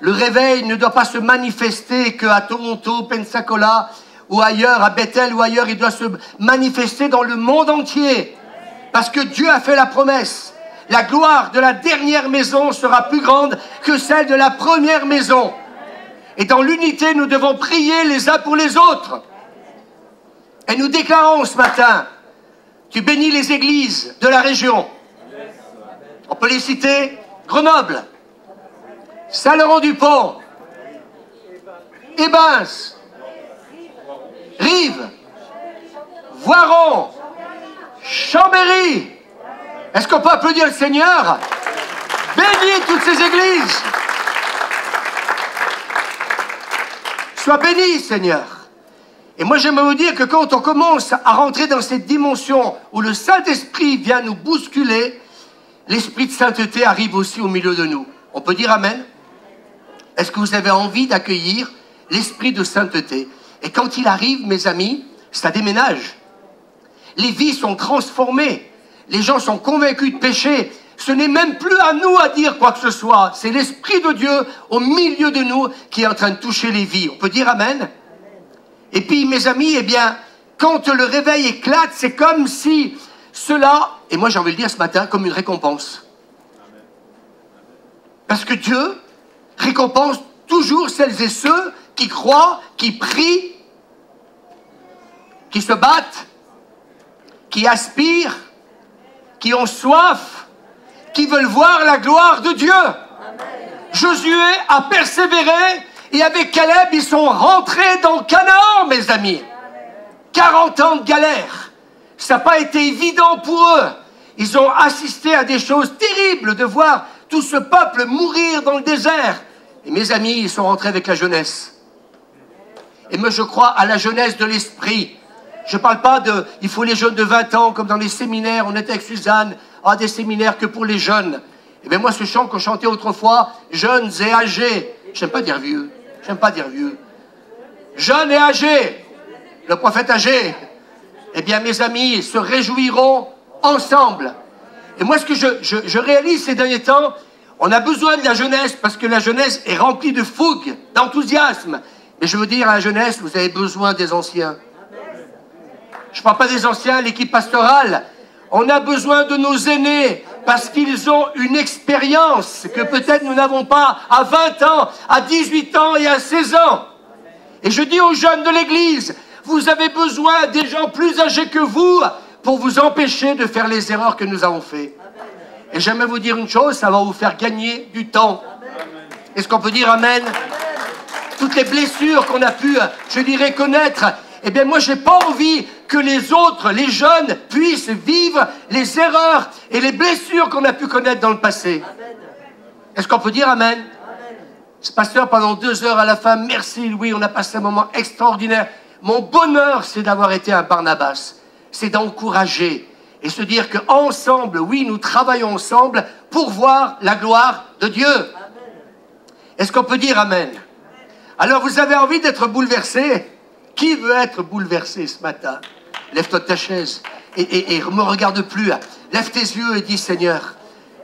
Le réveil ne doit pas se manifester qu'à Toronto, Pensacola, ou ailleurs, à Bethel ou ailleurs. Il doit se manifester dans le monde entier. Parce que Dieu a fait la promesse. La gloire de la dernière maison sera plus grande que celle de la première maison. Et dans l'unité, nous devons prier les uns pour les autres. Et nous déclarons ce matin, tu bénis les églises de la région. On peut les citer, Grenoble, Saint-Laurent-du-Pont, Ebens, Rives, Voiron, Chambéry. Est-ce qu'on peut applaudir le Seigneur? Bénis toutes ces églises. Sois béni, Seigneur. Et moi, j'aimerais vous dire que quand on commence à rentrer dans cette dimension où le Saint-Esprit vient nous bousculer, l'Esprit de sainteté arrive aussi au milieu de nous. On peut dire Amen? Est-ce que vous avez envie d'accueillir l'Esprit de sainteté? Et quand il arrive, mes amis, ça déménage. Les vies sont transformées. Les gens sont convaincus de péché. Ce n'est même plus à nous à dire quoi que ce soit. C'est l'Esprit de Dieu au milieu de nous qui est en train de toucher les vies. On peut dire Amen? Et puis, mes amis, eh bien, quand le réveil éclate, c'est comme si cela, et moi j'ai envie de le dire ce matin, comme une récompense. Parce que Dieu récompense toujours celles et ceux qui croient, qui prient, qui se battent, qui aspirent, qui ont soif, qui veulent voir la gloire de Dieu. Josué a persévéré et avec Caleb, ils sont rentrés dans Canaan, mes amis. 40 ans de galère. Ça n'a pas été évident pour eux. Ils ont assisté à des choses terribles de voir tout ce peuple mourir dans le désert. Et mes amis, ils sont rentrés avec la jeunesse. Et moi, je crois à la jeunesse de l'esprit. Je ne parle pas de... Il faut les jeunes de 20 ans, comme dans les séminaires. On était avec Suzanne, des séminaires que pour les jeunes. Et bien moi, ce chant qu'on chantait autrefois, jeunes et âgés. J'aime pas dire vieux. J'aime pas dire vieux. Jeunes et âgés. Le prophète âgé. Eh bien, mes amis se réjouiront ensemble. Et moi, ce que je réalise ces derniers temps, on a besoin de la jeunesse parce que la jeunesse est remplie de fougue, d'enthousiasme. Mais je veux dire à la jeunesse, vous avez besoin des anciens. Je ne parle pas des anciens, l'équipe pastorale. On a besoin de nos aînés parce qu'ils ont une expérience que peut-être nous n'avons pas à 20 ans, à 18 ans et à 16 ans. Et je dis aux jeunes de l'Église, vous avez besoin des gens plus âgés que vous pour vous empêcher de faire les erreurs que nous avons faites. Et j'aimerais vous dire une chose, ça va vous faire gagner du temps. Est-ce qu'on peut dire Amen? Toutes les blessures qu'on a pu, je dirais, connaître, eh bien moi j'ai pas envie que les autres, les jeunes, puissent vivre les erreurs et les blessures qu'on a pu connaître dans le passé. Est-ce qu'on peut dire Amen? Ce pasteur, pendant 2 heures à la fin, merci Louis, on a passé un moment extraordinaire. Mon bonheur, c'est d'avoir été un Barnabas. C'est d'encourager. et se dire qu'ensemble, oui, nous travaillons ensemble pour voir la gloire de Dieu. Est-ce qu'on peut dire Amen? Alors vous avez envie d'être bouleversé? Qui veut être bouleversé ce matin? Lève-toi de ta chaise et ne me regarde plus. Lève tes yeux et dis Seigneur,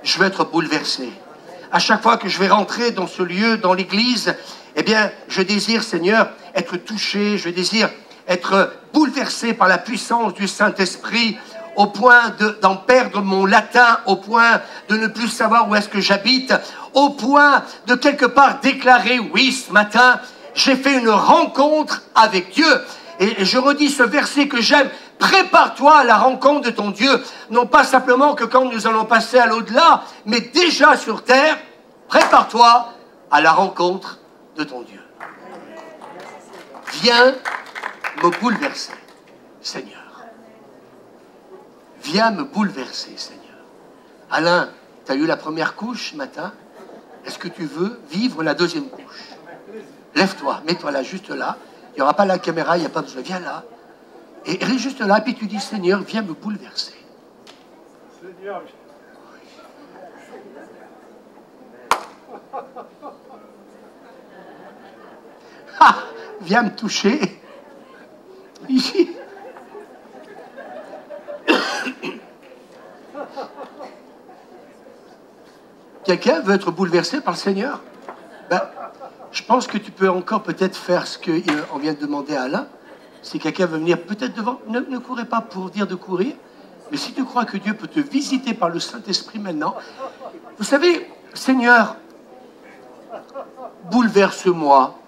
je veux être bouleversé. À chaque fois que je vais rentrer dans ce lieu, dans l'église, eh bien, je désire, Seigneur, être touché, je désire être bouleversé par la puissance du Saint-Esprit, au point d'en perdre mon latin, au point de ne plus savoir où est-ce que j'habite, au point de quelque part déclarer, oui, ce matin, j'ai fait une rencontre avec Dieu. Et je redis ce verset que j'aime, prépare-toi à la rencontre de ton Dieu, non pas simplement que quand nous allons passer à l'au-delà, mais déjà sur terre, prépare-toi à la rencontre de ton Dieu. Viens me bouleverser, Seigneur. Viens me bouleverser, Seigneur. Alain, tu as eu la première couche ce matin. Est-ce que tu veux vivre la deuxième couche? Lève-toi, mets-toi là, juste là. Il n'y aura pas la caméra, il n'y a pas besoin. Viens là. Et reste juste là, puis tu dis, Seigneur, viens me bouleverser. Seigneur. Ah, viens me toucher. Ici. Quelqu'un veut être bouleversé par le Seigneur? Ben, je pense que tu peux encore peut-être faire ce qu'on vient de demander à Alain. Si quelqu'un veut venir peut-être devant, ne courez pas pour dire de courir, mais si tu crois que Dieu peut te visiter par le Saint-Esprit maintenant, vous savez, Seigneur, bouleverse-moi,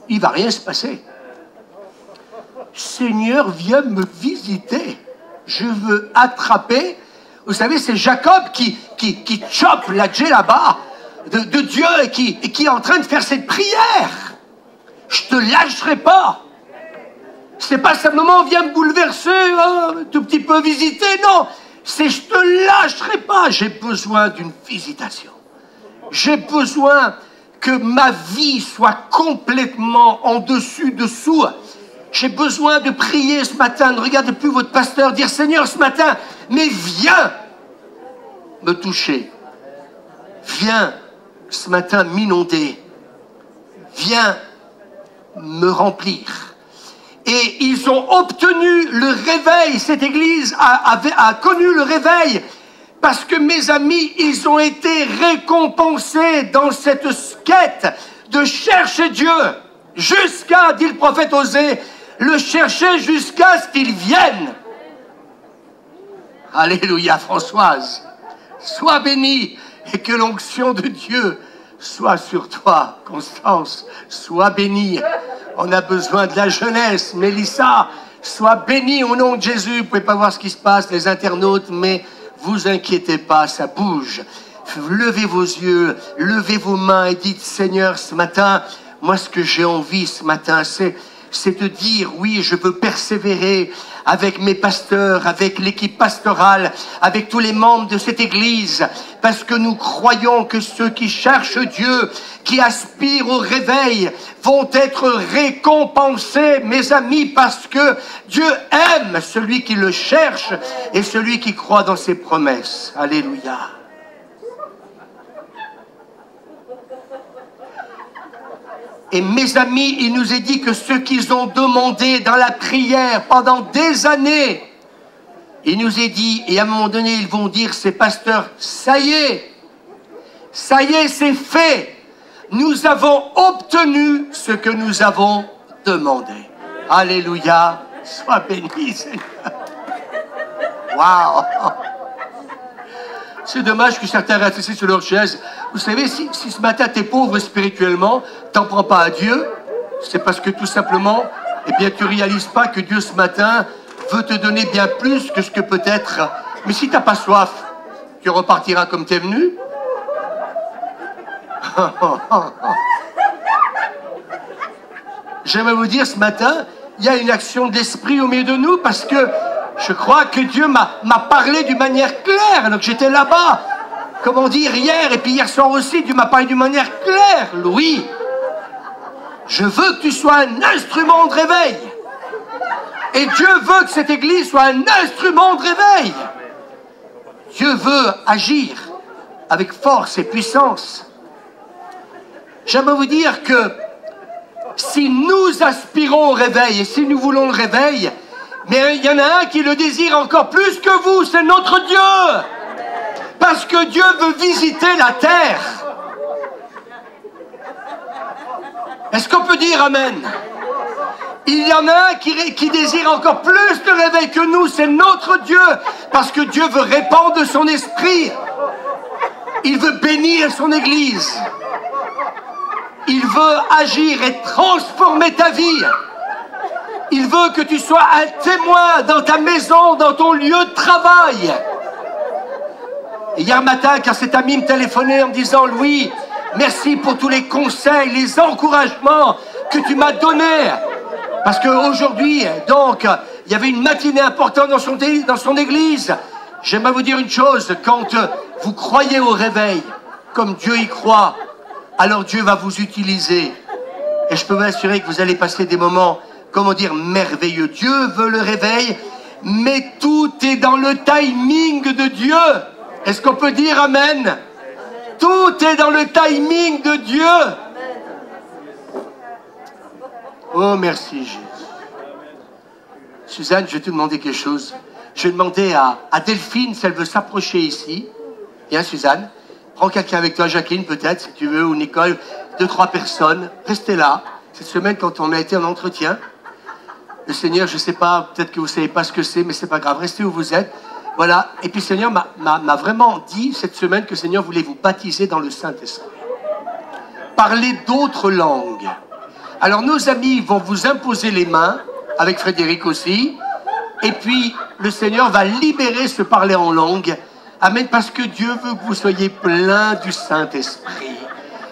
il ne va rien se passer. Seigneur, viens me visiter, je veux attraper. Vous savez, c'est Jacob qui chope la djellaba de Dieu et qui est en train de faire cette prière. Je te lâcherai pas. C'est pas simplement viens me bouleverser, hein, tout petit peu visiter, non. C'est je te lâcherai pas. J'ai besoin d'une visitation. J'ai besoin que ma vie soit complètement en dessous. J'ai besoin de prier ce matin. Ne regardez plus votre pasteur dire Seigneur ce matin, mais viens me toucher. Viens ce matin m'inonder. Viens me remplir. Et ils ont obtenu le réveil. Cette église a connu le réveil. Parce que mes amis, ils ont été récompensés dans cette quête de chercher Dieu. Jusqu'à, dit le prophète Osée, le chercher jusqu'à ce qu'il vienne. Alléluia, Françoise. Sois bénie et que l'onction de Dieu soit sur toi. Constance, sois bénie. On a besoin de la jeunesse. Mélissa, sois bénie au nom de Jésus. Vous ne pouvez pas voir ce qui se passe, les internautes, mais vous inquiétez pas, ça bouge. Levez vos yeux, levez vos mains et dites, Seigneur, ce matin, moi ce que j'ai envie ce matin, c'est de dire, oui, je veux persévérer avec mes pasteurs, avec l'équipe pastorale, avec tous les membres de cette église, parce que nous croyons que ceux qui cherchent Dieu, qui aspirent au réveil, vont être récompensés, mes amis, parce que Dieu aime celui qui le cherche et celui qui croit dans ses promesses. Alléluia. Et mes amis, il nous est dit que ceux qu'ils ont demandé dans la prière pendant des années, il nous est dit, et à un moment donné, ils vont dire, ces pasteurs, ça y est, c'est fait. Nous avons obtenu ce que nous avons demandé. Alléluia, sois béni, Seigneur. Waouh! C'est dommage que certains restent ici sur leur chaise. Vous savez, si ce matin tu es pauvre spirituellement, t'en prends pas à Dieu, c'est parce que tout simplement, eh bien, tu réalises pas que Dieu ce matin veut te donner bien plus que ce que peut-être. Mais si t'as pas soif, tu repartiras comme tu es venu. J'aimerais vous dire ce matin, il y a une action d'esprit au milieu de nous parce que je crois que Dieu m'a parlé d'une manière claire. Donc j'étais là-bas, comment dire, hier, et puis hier soir aussi, Dieu m'a parlé d'une manière claire. Louis, je veux que tu sois un instrument de réveil. Et Dieu veut que cette église soit un instrument de réveil. Dieu veut agir avec force et puissance. J'aimerais vous dire que si nous aspirons au réveil et si nous voulons le réveil, mais il y en a un qui le désire encore plus que vous, c'est notre Dieu. Parce que Dieu veut visiter la terre. Est-ce qu'on peut dire Amen? Il y en a un qui désire encore plus de réveil que nous, c'est notre Dieu. Parce que Dieu veut répandre son esprit. Il veut bénir son église. Il veut agir et transformer ta vie. Il veut que tu sois un témoin dans ta maison, dans ton lieu de travail. Et hier matin, quand cet ami me téléphonait en me disant « Louis, merci pour tous les conseils, les encouragements que tu m'as donnés. » Parce qu'aujourd'hui, donc, il y avait une matinée importante dans son église. J'aimerais vous dire une chose, quand vous croyez au réveil, comme Dieu y croit, alors Dieu va vous utiliser. Et je peux vous assurer que vous allez passer des moments, comment dire, merveilleux. Dieu veut le réveil, mais tout est dans le timing de Dieu. Est-ce qu'on peut dire Amen? Tout est dans le timing de Dieu. Oh, merci Jésus. Suzanne, je vais te demander quelque chose. Je vais demander à Delphine si elle veut s'approcher ici. Viens, Suzanne. Prends quelqu'un avec toi, Jacqueline peut-être, si tu veux, ou Nicole. 2-3 personnes. Restez là. Cette semaine, quand on a été en entretien, le Seigneur, je ne sais pas, peut-être que vous ne savez pas ce que c'est, mais ce n'est pas grave. Restez où vous êtes. Voilà. Et puis le Seigneur m'a vraiment dit cette semaine que le Seigneur voulait vous baptiser dans le Saint-Esprit. Parler d'autres langues. Alors nos amis vont vous imposer les mains, avec Frédéric aussi, et puis le Seigneur va libérer ce parler en langue. Amen, parce que Dieu veut que vous soyez plein du Saint-Esprit.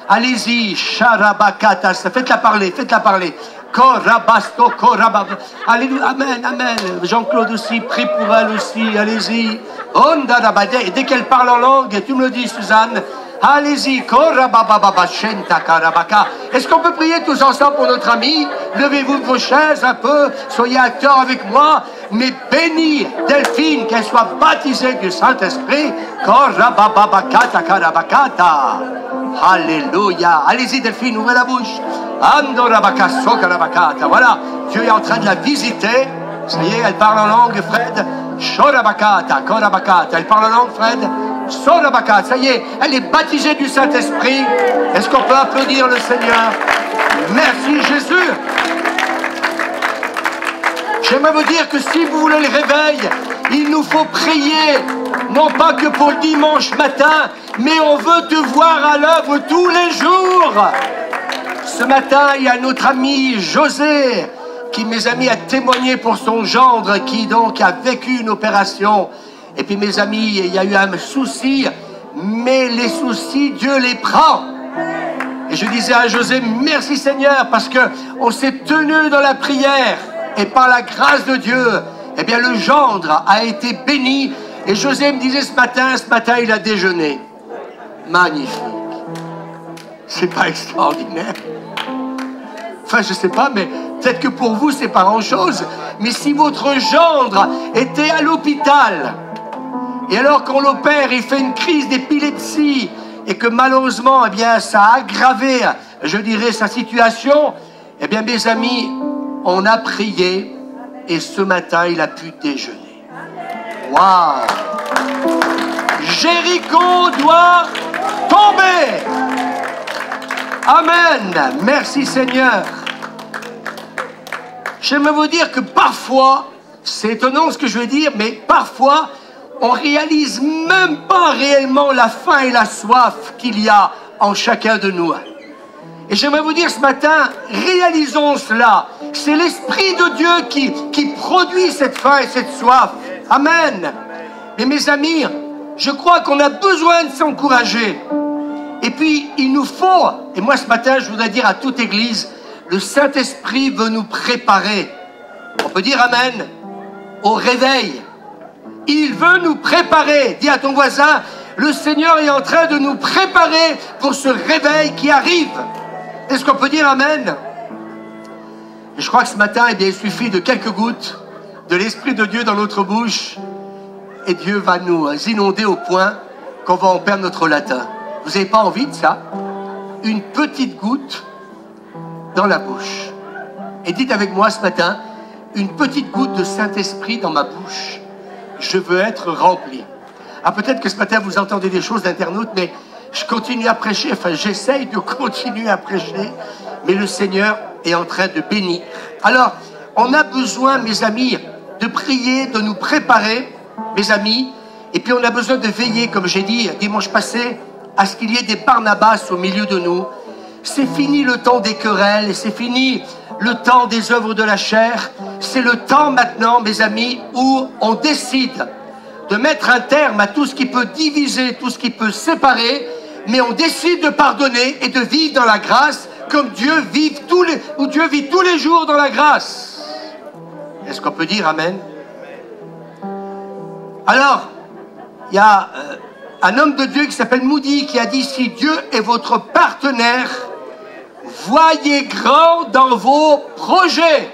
Allez-y, Sharabakata, faites-la parler, faites-la parler. Korabasto, Korabab. Alléluia, Amen, Amen. Jean-Claude aussi, prie pour elle aussi, allez-y. Ondadabade, et dès qu'elle parle en langue, tu me le dis, Suzanne. Allez-y, est-ce qu'on peut prier tous ensemble pour notre ami? Levez-vous de vos chaises un peu, soyez acteurs avec moi, mais bénis Delphine, qu'elle soit baptisée du Saint-Esprit. Alléluia. Allez-y Delphine, ouvrez la bouche. Voilà, Dieu est en train de la visiter. Ça y est, elle parle en langue, Fred. Elle parle en langue, Fred. Ça y est, elle est baptisée du Saint-Esprit. Est-ce qu'on peut applaudir le Seigneur? Merci Jésus. J'aimerais vous dire que si vous voulez le réveil, il nous faut prier, non pas que pour le dimanche matin, mais on veut te voir à l'œuvre tous les jours. Ce matin, il y a notre ami José, qui, mes amis, a témoigné pour son gendre, qui donc a vécu une opération. Et puis, mes amis, il y a eu un souci, mais les soucis, Dieu les prend. Et je disais à José, merci Seigneur, parce qu'on s'est tenu dans la prière, et par la grâce de Dieu, eh bien, le gendre a été béni. Et José me disait ce matin, il a déjeuné. Magnifique. C'est pas extraordinaire? Enfin, je sais pas, mais peut-être que pour vous, c'est pas grand-chose. Mais si votre gendre était à l'hôpital, et alors qu'on l'opère, il fait une crise d'épilepsie, et que malheureusement, eh bien, ça a aggravé, je dirais, sa situation, eh bien, mes amis, on a prié, et ce matin, il a pu déjeuner. Waouh! Jéricho doit tomber! Amen! Merci Seigneur! J'aimerais vous dire que parfois, c'est étonnant ce que je veux dire, mais parfois, on réalise même pas réellement la faim et la soif qu'il y a en chacun de nous. Et j'aimerais vous dire ce matin, réalisons cela. C'est l'Esprit de Dieu qui produit cette faim et cette soif. Amen. Mais mes amis, je crois qu'on a besoin de s'encourager. Et puis, il nous faut, et moi ce matin, je voudrais dire à toute église, le Saint-Esprit veut nous préparer. On peut dire Amen au réveil. Il veut nous préparer. Dis à ton voisin, le Seigneur est en train de nous préparer pour ce réveil qui arrive. Est-ce qu'on peut dire Amen? Et je crois que ce matin, eh bien, il suffit de quelques gouttes de l'Esprit de Dieu dans notre bouche et Dieu va nous inonder au point qu'on va en perdre notre latin. Vous n'avez pas envie de ça? Une petite goutte dans la bouche. Et dites avec moi ce matin, une petite goutte de Saint-Esprit dans ma bouche. Je veux être rempli. Ah, peut-être que ce matin vous entendez des choses d'internautes, mais je continue à prêcher, enfin j'essaye de continuer à prêcher, mais le Seigneur est en train de bénir. Alors, on a besoin, mes amis, de prier, de nous préparer, mes amis, et puis on a besoin de veiller, comme j'ai dit dimanche passé, à ce qu'il y ait des Barnabas au milieu de nous. C'est fini le temps des querelles, et c'est fini le temps des œuvres de la chair. C'est le temps maintenant, mes amis, où on décide de mettre un terme à tout ce qui peut diviser, tout ce qui peut séparer, mais on décide de pardonner et de vivre dans la grâce comme Dieu vit tous les jours dans la grâce. Est-ce qu'on peut dire Amen? Alors, il y a un homme de Dieu qui s'appelle Moody qui a dit: si Dieu est votre partenaire, voyez grand dans vos projets.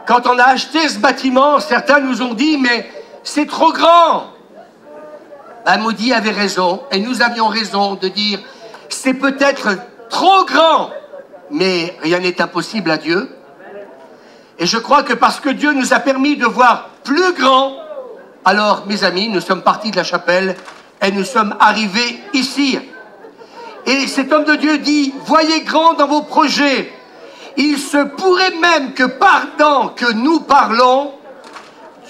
Quand on a acheté ce bâtiment, certains nous ont dit: mais c'est trop grand. Ben, Moody avait raison, et nous avions raison de dire: c'est peut-être trop grand, mais rien n'est impossible à Dieu. Et je crois que parce que Dieu nous a permis de voir plus grand, alors, mes amis, nous sommes partis de la chapelle et nous sommes arrivés ici. Et cet homme de Dieu dit: voyez grand dans vos projets. Il se pourrait même que pendant que nous parlons,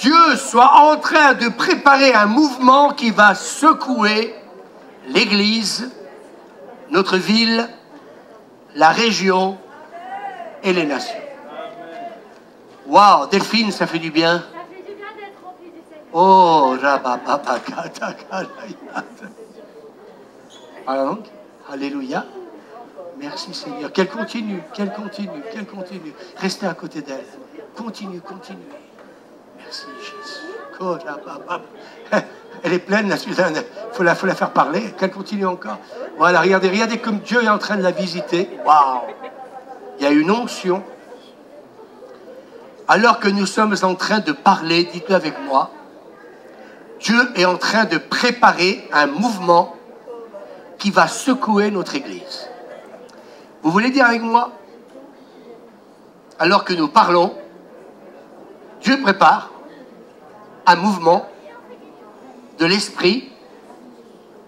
Dieu soit en train de préparer un mouvement qui va secouer l'Église, notre ville, la région et les nations. Waouh, Delphine, ça fait du bien. Ça fait du bien d'être rempli du Seigneur. Oh, alors, alléluia. Merci Seigneur. Qu'elle continue, qu'elle continue, qu'elle continue. Restez à côté d'elle. Continue, continue. Merci Jésus. Elle est pleine, la Suzanne. Faut la faire parler. Qu'elle continue encore. Voilà, regardez, regardez comme Dieu est en train de la visiter. Waouh. Il y a une onction. Alors que nous sommes en train de parler, dites-le avec moi, Dieu est en train de préparer un mouvement qui va secouer notre Église. Vous voulez dire avec moi? Alors que nous parlons, Dieu prépare un mouvement de l'Esprit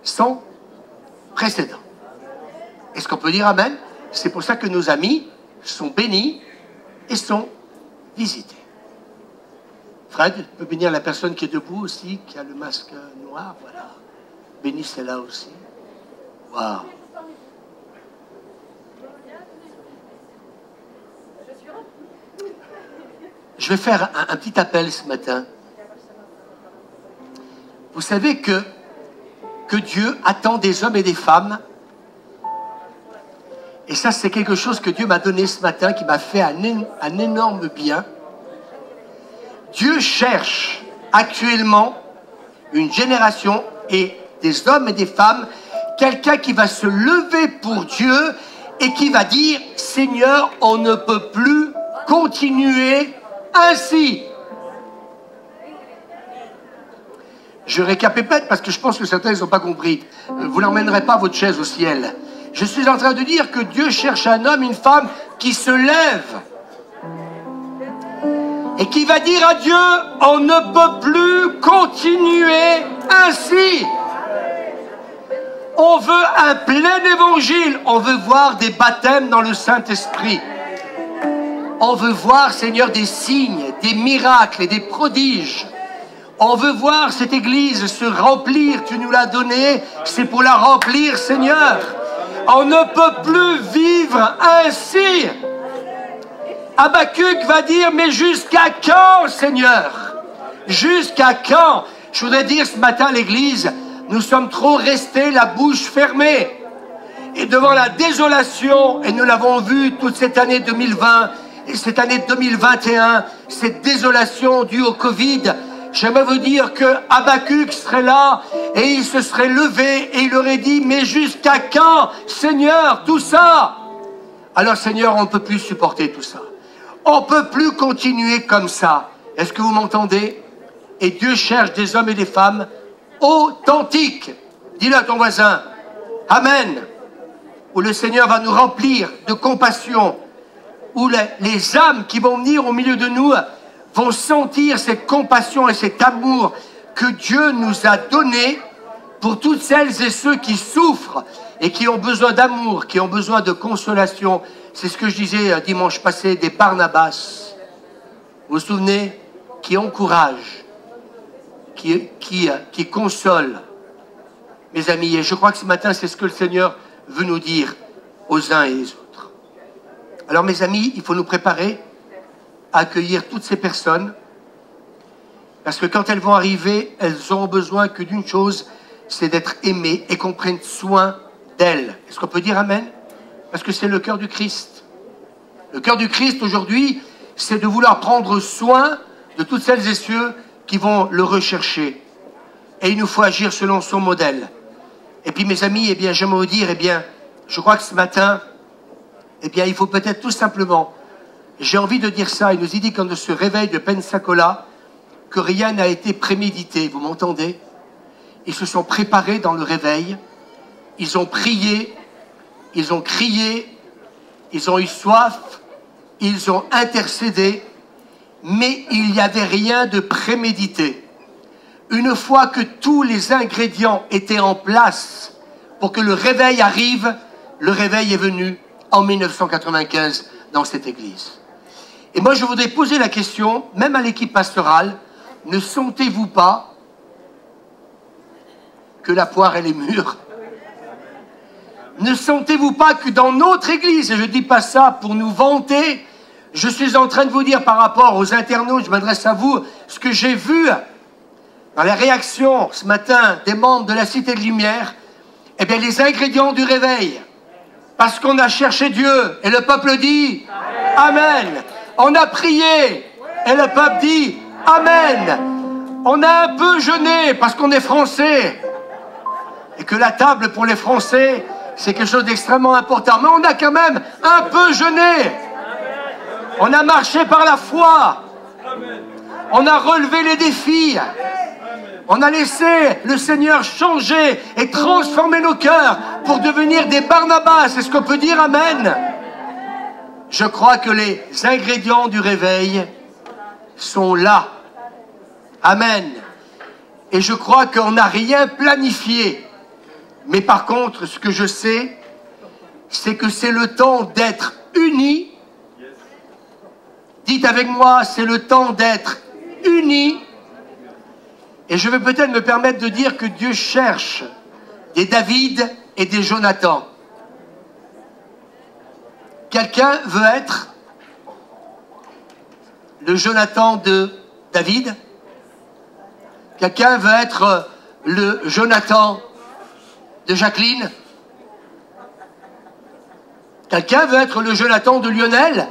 sans précédent. Est-ce qu'on peut dire Amen? C'est pour ça que nos amis sont bénis et sont visités. Fred, tu peux bénir la personne qui est debout aussi, qui a le masque noir, voilà. Bénissez-la aussi. Waouh. Je vais faire un petit appel ce matin. Vous savez que Dieu attend des hommes et des femmes. Et ça, c'est quelque chose que Dieu m'a donné ce matin, qui m'a fait un énorme bien. Dieu cherche actuellement une génération et des hommes et des femmes, quelqu'un qui va se lever pour Dieu et qui va dire: Seigneur, on ne peut plus continuer ainsi. Je récapitule parce que je pense que certains n'ont pas compris. Vous n'emmènerez pas votre chaise au ciel. Je suis en train de dire que Dieu cherche un homme, une femme qui se lève et qui va dire à Dieu: on ne peut plus continuer ainsi. On veut un plein évangile. On veut voir des baptêmes dans le Saint-Esprit. On veut voir, Seigneur, des signes, des miracles et des prodiges. On veut voir cette église se remplir. Tu nous l'as donnée, c'est pour la remplir, Seigneur. On ne peut plus vivre ainsi. Habakkuk va dire: mais jusqu'à quand, Seigneur? Jusqu'à quand? Je voudrais dire ce matin à l'église, nous sommes trop restés la bouche fermée. Et devant la désolation, et nous l'avons vu toute cette année 2020, et cette année 2021, cette désolation due au Covid, j'aimerais vous dire que Habakkuk serait là et il se serait levé et il aurait dit: mais jusqu'à quand, Seigneur, tout ça? Alors Seigneur, on ne peut plus supporter tout ça. On ne peut plus continuer comme ça. Est-ce que vous m'entendez? Et Dieu cherche des hommes et des femmes authentiques. Dis-le à ton voisin. Amen. Où le Seigneur va nous remplir de compassion. Où les âmes qui vont venir au milieu de nous vont sentir cette compassion et cet amour que Dieu nous a donné pour toutes celles et ceux qui souffrent et qui ont besoin d'amour, qui ont besoin de consolation. C'est ce que je disais dimanche passé, des Barnabas. Vous vous souvenez? Qui encouragent, qui consolent. Mes amis, et je crois que ce matin, c'est ce que le Seigneur veut nous dire aux uns et aux autres. Alors mes amis, il faut nous préparer à accueillir toutes ces personnes, parce que quand elles vont arriver, elles auront besoin que d'une chose, c'est d'être aimées et qu'on prenne soin d'elles. Est-ce qu'on peut dire amen? Parce que c'est le cœur du Christ. Le cœur du Christ aujourd'hui, c'est de vouloir prendre soin de toutes celles et ceux qui vont le rechercher. Et il nous faut agir selon son modèle. Et puis mes amis, eh bien, j'aimerais vous dire, eh bien, je crois que ce matin, eh bien, il faut peut-être tout simplement, j'ai envie de dire ça, il nous dit quand on se réveille de Pensacola, que rien n'a été prémédité, vous m'entendez? Ils se sont préparés dans le réveil, ils ont prié, ils ont crié, ils ont eu soif, ils ont intercédé, mais il n'y avait rien de prémédité. Une fois que tous les ingrédients étaient en place pour que le réveil arrive, le réveil est venu en 1995 dans cette église. Et moi, je voudrais poser la question, même à l'équipe pastorale, ne sentez-vous pas que la poire, elle est mûre? Ne sentez-vous pas que dans notre église, et je ne dis pas ça pour nous vanter, je suis en train de vous dire par rapport aux internautes, je m'adresse à vous, ce que j'ai vu dans les réactions ce matin des membres de la Cité de Lumière, eh bien les ingrédients du réveil, parce qu'on a cherché Dieu, et le peuple dit Amen. On a prié, et le peuple dit Amen. On a un peu jeûné, parce qu'on est français, et que la table pour les Français, c'est quelque chose d'extrêmement important, mais on a quand même un peu jeûné. On a marché par la foi, on a relevé les défis, on a laissé le Seigneur changer et transformer nos cœurs pour devenir des Barnabas. Est-ce qu'on peut dire amen? Je crois que les ingrédients du réveil sont là. Amen. Et je crois qu'on n'a rien planifié. Mais par contre, ce que je sais, c'est que c'est le temps d'être unis. Dites avec moi, c'est le temps d'être unis. Et je vais peut-être me permettre de dire que Dieu cherche des David et des Jonathan. Quelqu'un veut être le Jonathan de David? Quelqu'un veut être le Jonathan de Jacqueline? Quelqu'un veut être le Jonathan de Lionel?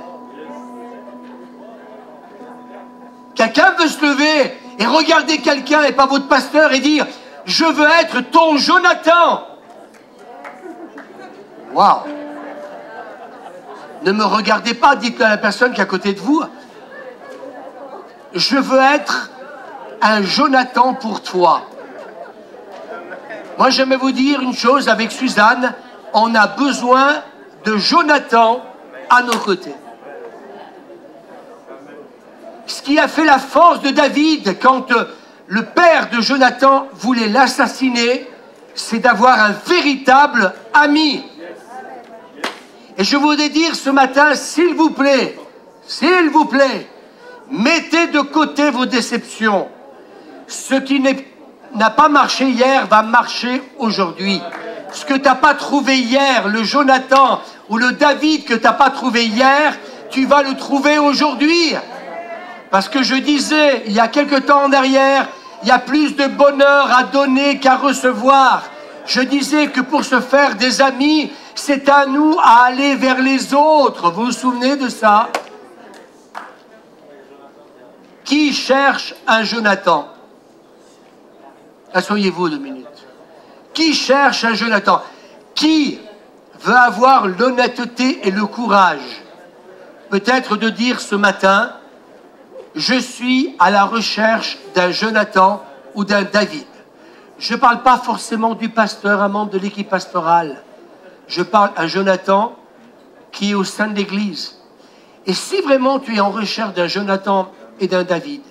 Quelqu'un veut se lever et regarder quelqu'un et pas votre pasteur et dire « Je veux être ton Jonathan ». Waouh! Ne me regardez pas, dites à la personne qui est à côté de vous « Je veux être un Jonathan pour toi ». Moi, j'aimerais vous dire une chose avec Suzanne, on a besoin de Jonathan à nos côtés. Ce qui a fait la force de David quand le père de Jonathan voulait l'assassiner, c'est d'avoir un véritable ami. Et je voudrais dire ce matin, s'il vous plaît, mettez de côté vos déceptions. Ce qui n'a pas marché hier va marcher aujourd'hui. Ce que tu n'as pas trouvé hier, le Jonathan ou le David que tu n'as pas trouvé hier, tu vas le trouver aujourd'hui. Parce que je disais, il y a quelque temps en arrière, il y a plus de bonheur à donner qu'à recevoir. Je disais que pour se faire des amis, c'est à nous à aller vers les autres. Vous vous souvenez de ça? Qui cherche un Jonathan? Asseyez-vous 2 minutes. Qui cherche un Jonathan? Qui veut avoir l'honnêteté et le courage peut-être de dire ce matin, je suis à la recherche d'un Jonathan ou d'un David. Je ne parle pas forcément du pasteur, un membre de l'équipe pastorale. Je parle à Jonathan qui est au sein de l'Église. Et si vraiment tu es en recherche d'un Jonathan et d'un David,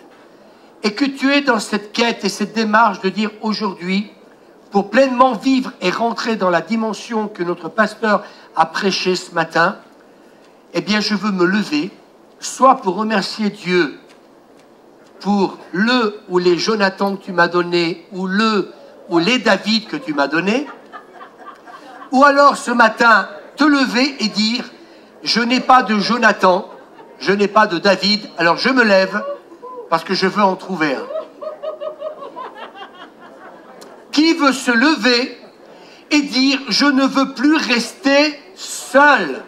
et que tu es dans cette quête et cette démarche de dire aujourd'hui, pour pleinement vivre et rentrer dans la dimension que notre pasteur a prêché ce matin, eh bien je veux me lever, soit pour remercier Dieu pour le ou les Jonathan que tu m'as donné, ou le ou les David que tu m'as donné, ou alors ce matin te lever et dire, je n'ai pas de Jonathan, je n'ai pas de David, alors je me lève parce que je veux en trouver un. Qui veut se lever et dire, je ne veux plus rester seul?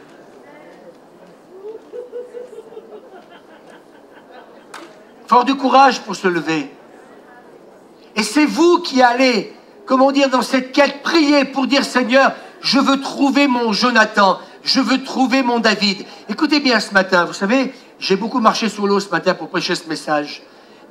Fort du courage pour se lever. Et c'est vous qui allez, comment dire, dans cette quête, prier pour dire, Seigneur, je veux trouver mon Jonathan, je veux trouver mon David. Écoutez bien ce matin, vous savez, j'ai beaucoup marché sur l'eau ce matin pour prêcher ce message.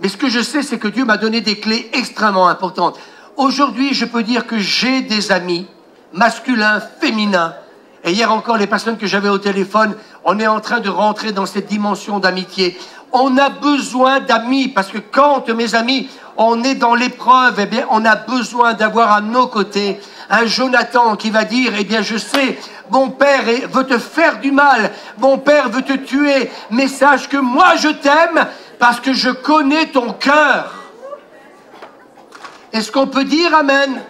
Mais ce que je sais, c'est que Dieu m'a donné des clés extrêmement importantes. Aujourd'hui, je peux dire que j'ai des amis, masculins, féminins. Et hier encore, les personnes que j'avais au téléphone, on est en train de rentrer dans cette dimension d'amitié. On a besoin d'amis, parce que quand, mes amis, on est dans l'épreuve, eh bien, on a besoin d'avoir à nos côtés un Jonathan qui va dire, eh bien, je sais, mon père veut te faire du mal, mon père veut te tuer, mais sache que moi, je t'aime parce que je connais ton cœur. Est-ce qu'on peut dire Amen?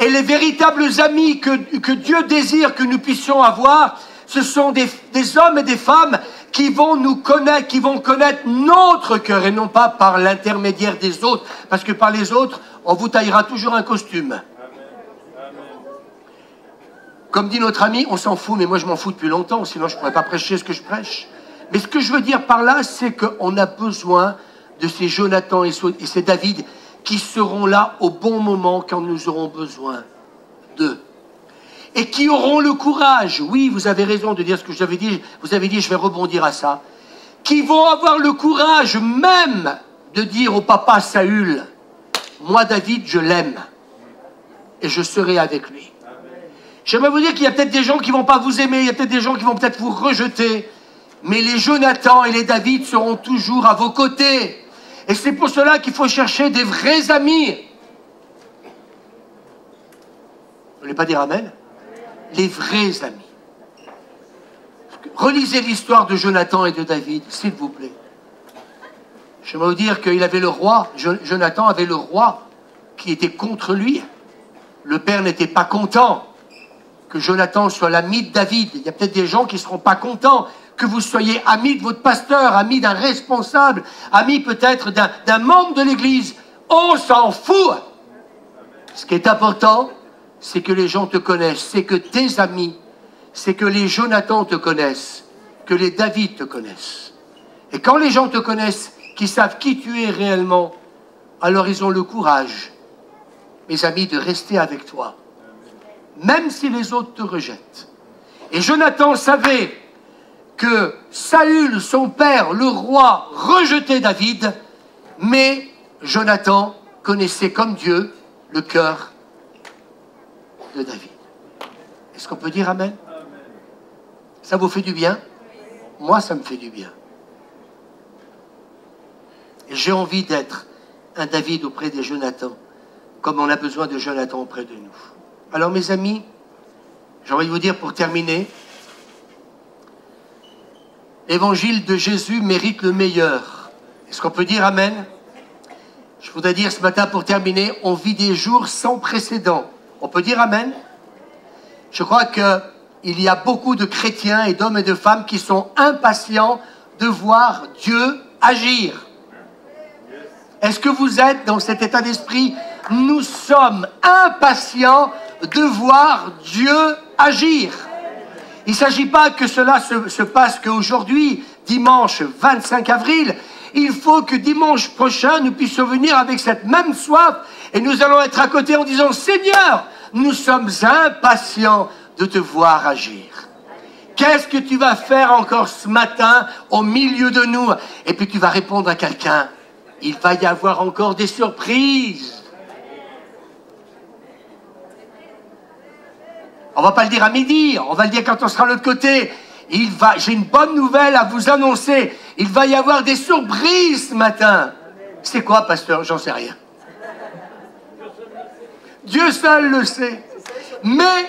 Et les véritables amis que Dieu désire que nous puissions avoir, ce sont des hommes et des femmes qui vont nous connaître, qui vont connaître notre cœur et non pas par l'intermédiaire des autres. Parce que par les autres, on vous taillera toujours un costume. Comme dit notre ami, on s'en fout, mais moi je m'en fous depuis longtemps, sinon je ne pourrais pas prêcher ce que je prêche. Mais ce que je veux dire par là, c'est qu'on a besoin de ces Jonathan et ces David qui seront là au bon moment quand nous aurons besoin d'eux. Et qui auront le courage, oui, vous avez raison de dire ce que j'avais dit, vous avez dit, je vais rebondir à ça, qui vont avoir le courage même de dire au papa Saül, moi David, je l'aime, et je serai avec lui. J'aimerais vous dire qu'il y a peut-être des gens qui ne vont pas vous aimer, il y a peut-être des gens qui vont peut-être vous rejeter, mais les Jonathan et les David seront toujours à vos côtés. Et c'est pour cela qu'il faut chercher des vrais amis. Vous voulez pas dire Amen? Les vrais amis. Relisez l'histoire de Jonathan et de David, s'il vous plaît. Je vais vous dire qu'il avait le roi, Jonathan avait le roi qui était contre lui. Le père n'était pas content que Jonathan soit l'ami de David. Il y a peut-être des gens qui ne seront pas contents que vous soyez ami de votre pasteur, ami d'un responsable, ami peut-être d'un membre de l'église. On s'en fout. Ce qui est important, c'est que les gens te connaissent, c'est que tes amis, c'est que les Jonathan te connaissent, que les David te connaissent. Et quand les gens te connaissent, qui savent qui tu es réellement, alors ils ont le courage, mes amis, de rester avec toi, même si les autres te rejettent. Et Jonathan savait que Saül, son père, le roi, rejetait David, mais Jonathan connaissait comme Dieu le cœur de David. Est-ce qu'on peut dire Amen? Ça vous fait du bien? Moi, ça me fait du bien. Et j'ai envie d'être un David auprès des Jonathan, comme on a besoin de Jonathan auprès de nous. Alors, mes amis, j'ai envie de vous dire pour terminer, l'évangile de Jésus mérite le meilleur. Est-ce qu'on peut dire Amen? Je voudrais dire ce matin pour terminer, on vit des jours sans précédent. On peut dire Amen? Je crois qu'il y a beaucoup de chrétiens et d'hommes et de femmes qui sont impatients de voir Dieu agir. Est-ce que vous êtes dans cet état d'esprit? Nous sommes impatients de voir Dieu agir. Il ne s'agit pas que cela se passe qu'aujourd'hui, dimanche 25 avril. Il faut que dimanche prochain, nous puissions venir avec cette même soif et nous allons être à côté en disant « Seigneur, nous sommes impatients de te voir agir. » Qu'est-ce que tu vas faire encore ce matin au milieu de nous? Et puis tu vas répondre à quelqu'un. Il va y avoir encore des surprises. On va pas le dire à midi, on va le dire quand on sera de l'autre côté. J'ai une bonne nouvelle à vous annoncer. Il va y avoir des surprises ce matin. C'est quoi, pasteur? J'en sais rien. Dieu seul le sait. Mais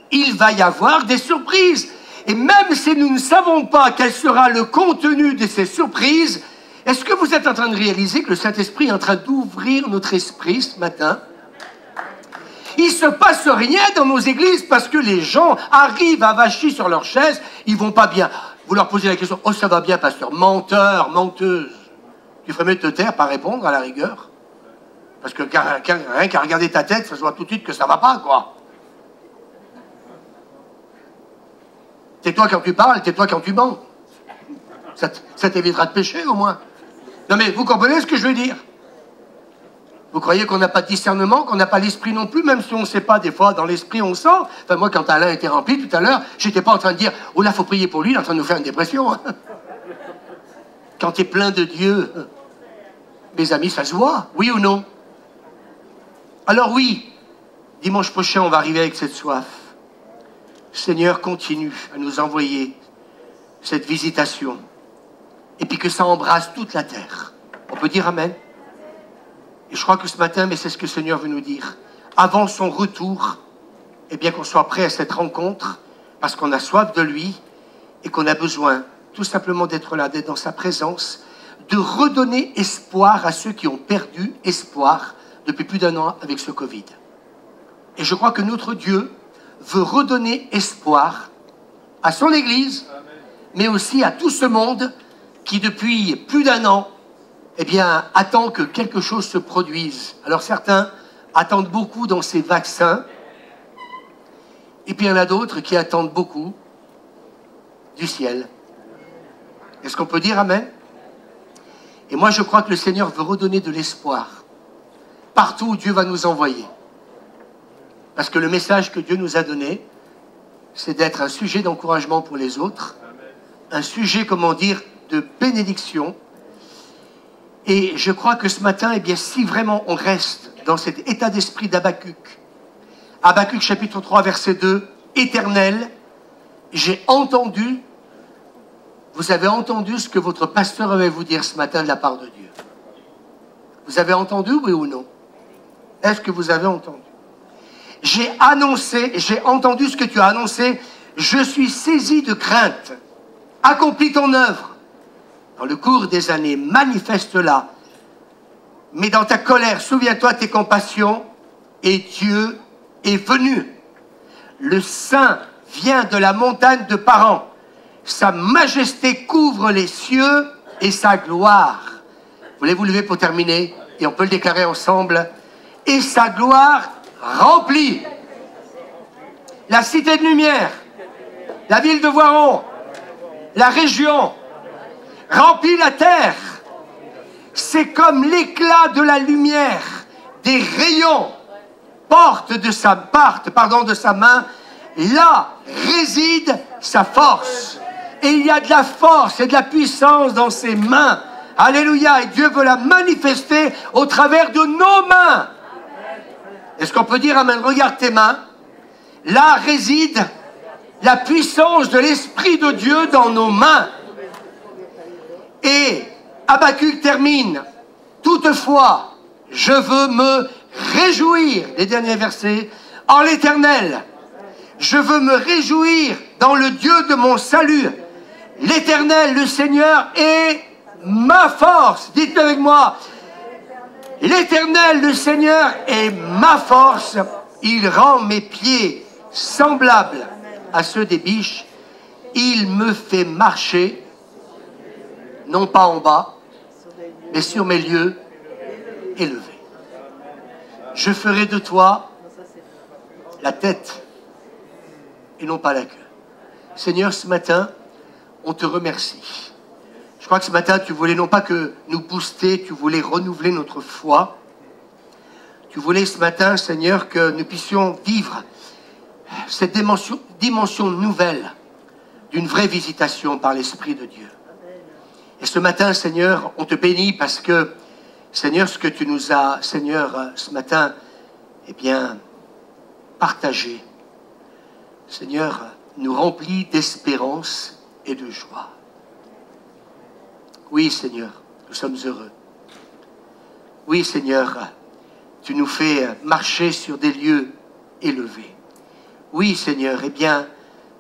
il va y avoir des surprises. Et même si nous ne savons pas quel sera le contenu de ces surprises, est-ce que vous êtes en train de réaliser que le Saint-Esprit est en train d'ouvrir notre esprit ce matin? Il ne se passe rien dans nos églises parce que les gens arrivent avachis sur leur chaise, ils vont pas bien. Vous leur posez la question, oh ça va bien pasteur, menteur, menteuse. Tu ferais mieux de te taire, pas répondre à la rigueur. Parce que rien qu'à regarder ta tête, ça se voit tout de suite que ça va pas, quoi. Tais-toi quand tu parles, tais-toi quand tu mens. Ça t'évitera de pécher au moins. Non mais vous comprenez ce que je veux dire? Vous croyez qu'on n'a pas de discernement, qu'on n'a pas l'esprit non plus, même si on ne sait pas, des fois, dans l'esprit, on sent. Enfin, moi, quand Alain était rempli tout à l'heure, j'étais pas en train de dire, oh là, faut prier pour lui, il est en train de nous faire une dépression. Quand tu es plein de Dieu, mes amis, ça se voit, oui ou non? Alors oui, dimanche prochain, on va arriver avec cette soif. Seigneur, continue à nous envoyer cette visitation. Et puis que ça embrasse toute la terre. On peut dire Amen? Et je crois que ce matin, mais c'est ce que le Seigneur veut nous dire, avant son retour, eh bien qu'on soit prêt à cette rencontre, parce qu'on a soif de lui, et qu'on a besoin tout simplement d'être là, d'être dans sa présence, de redonner espoir à ceux qui ont perdu espoir depuis plus d'1 an avec ce Covid. Et je crois que notre Dieu veut redonner espoir à son Église, mais aussi à tout ce monde qui depuis plus d'1 an, eh bien, attend que quelque chose se produise. Alors certains attendent beaucoup dans ces vaccins, et puis il y en a d'autres qui attendent beaucoup du ciel. Est-ce qu'on peut dire Amen? Et moi je crois que le Seigneur veut redonner de l'espoir partout où Dieu va nous envoyer. Parce que le message que Dieu nous a donné, c'est d'être un sujet d'encouragement pour les autres, un sujet, comment dire, de bénédiction. Et je crois que ce matin, eh bien, si vraiment on reste dans cet état d'esprit d'Habacuc, Habacuc chapitre 3, verset 2, Éternel, j'ai entendu, vous avez entendu ce que votre pasteur avait vous dire ce matin de la part de Dieu. Vous avez entendu, oui ou non? Est-ce que vous avez entendu? J'ai entendu ce que tu as annoncé, je suis saisi de crainte. Accomplis ton œuvre. Dans le cours des années, manifeste-la. Mais dans ta colère, souviens-toi de tes compassions, et Dieu est venu. Le Saint vient de la montagne de Paran. Sa majesté couvre les cieux et sa gloire. Voulez-vous lever pour terminer? Et on peut le déclarer ensemble. Et sa gloire remplit la cité de lumière, la ville de Voiron, la région, remplit la terre. C'est comme l'éclat de la lumière, des rayons partent de sa main. Là réside sa force. Et il y a de la force et de la puissance dans ses mains. Alléluia. Et Dieu veut la manifester au travers de nos mains. Est-ce qu'on peut dire Amen? Regarde tes mains. Là réside la puissance de l'Esprit de Dieu dans nos mains. Et Habacuc termine. Toutefois, je veux me réjouir, les derniers versets, en l'Éternel. Je veux me réjouir dans le Dieu de mon salut. L'Éternel, le Seigneur, est ma force. Dites-le avec moi. L'Éternel, le Seigneur, est ma force. Il rend mes pieds semblables à ceux des biches. Il me fait marcher, non pas en bas, mais sur mes lieux élevés. Je ferai de toi la tête et non pas la queue. Seigneur, ce matin, on te remercie. Je crois que ce matin, tu voulais non pas que nous booster, tu voulais renouveler notre foi. Tu voulais ce matin, Seigneur, que nous puissions vivre cette dimension nouvelle d'une vraie visitation par l'Esprit de Dieu. Et ce matin, Seigneur, on te bénit parce que, Seigneur, ce que tu nous as, Seigneur, ce matin, eh bien, partagé, Seigneur, nous remplit d'espérance et de joie. Oui, Seigneur, nous sommes heureux. Oui, Seigneur, tu nous fais marcher sur des lieux élevés. Oui, Seigneur, eh bien,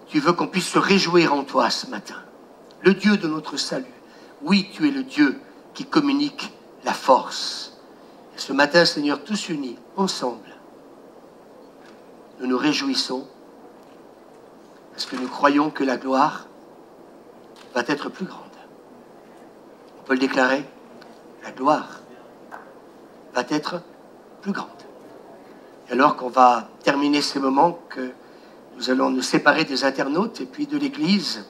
tu veux qu'on puisse se réjouir en toi ce matin. Le Dieu de notre salut. Oui, tu es le Dieu qui communique la force. Et ce matin, Seigneur, tous unis, ensemble, nous nous réjouissons parce que nous croyons que la gloire va être plus grande. On peut le déclarer, la gloire va être plus grande. Et alors qu'on va terminer ces moments, que nous allons nous séparer des internautes et puis de l'Église,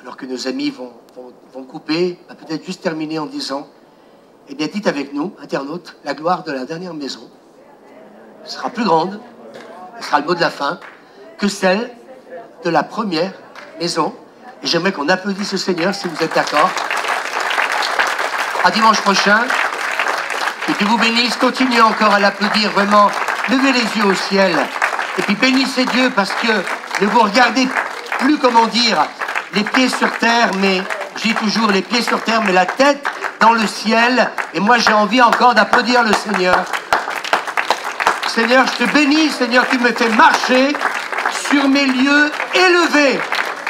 alors que nos amis vont couper, on va peut-être juste terminer en disant, eh bien dites avec nous, internautes, la gloire de la dernière maison sera plus grande, ce sera le mot de la fin, que celle de la première maison. Et j'aimerais qu'on applaudisse le Seigneur si vous êtes d'accord. À dimanche prochain. Et puis vous bénisse, continuez encore à l'applaudir, vraiment, levez les yeux au ciel. Et puis bénissez Dieu parce que ne vous regardez plus, comment dire, les pieds sur terre, mais, je dis toujours les pieds sur terre, mais la tête dans le ciel. Et moi j'ai envie encore d'applaudir le Seigneur. Seigneur, je te bénis, Seigneur, tu me fais marcher sur mes lieux élevés.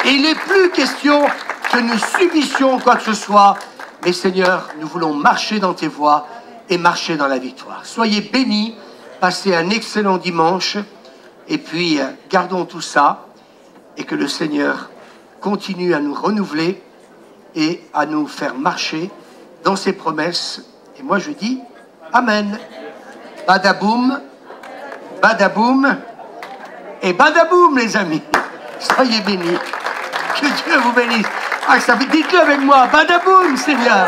Et il n'est plus question que nous subissions quoi que ce soit. Mais Seigneur, nous voulons marcher dans tes voies et marcher dans la victoire. Soyez bénis, passez un excellent dimanche, et puis gardons tout ça, et que le Seigneur continue à nous renouveler et à nous faire marcher dans ses promesses. Et moi je dis Amen. Badaboum, badaboum, et badaboum les amis. Soyez bénis. Que Dieu vous bénisse. Ah, ça fait, dites-le avec moi, badaboum, Seigneur.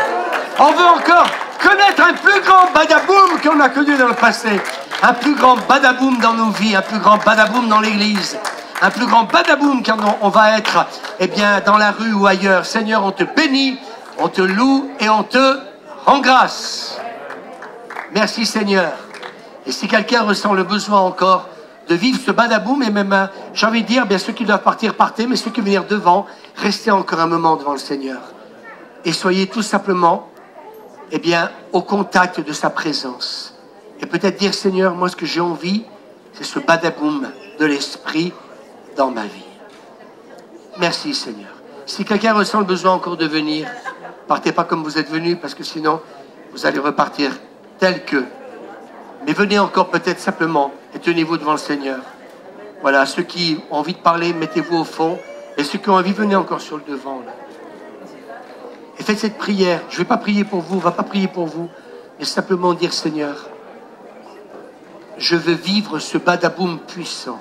On veut encore connaître un plus grand badaboum qu'on a connu dans le passé. Un plus grand badaboum dans nos vies, un plus grand badaboum dans l'église. Un plus grand badaboum quand on va être, eh bien, dans la rue ou ailleurs. Seigneur, on te bénit, on te loue et on te rend grâce. Merci Seigneur. Et si quelqu'un ressent le besoin encore de vivre ce badaboum, et même, j'ai envie de dire, bien ceux qui doivent partir, partez, mais ceux qui viennent devant, restez encore un moment devant le Seigneur. Et soyez tout simplement, eh bien, au contact de sa présence. Et peut-être dire, Seigneur, moi ce que j'ai envie, c'est ce badaboum de l'Esprit dans ma vie. Merci Seigneur. Si quelqu'un ressent le besoin encore de venir, partez pas comme vous êtes venus, parce que sinon, vous allez repartir tel que. Mais venez encore peut-être simplement et tenez-vous devant le Seigneur. Voilà, ceux qui ont envie de parler, mettez-vous au fond. Et ceux qui ont envie, venez encore sur le devant. Là. Et faites cette prière. Je ne vais pas prier pour vous, on ne va pas prier pour vous. Mais simplement dire, Seigneur, je veux vivre ce badaboum puissant.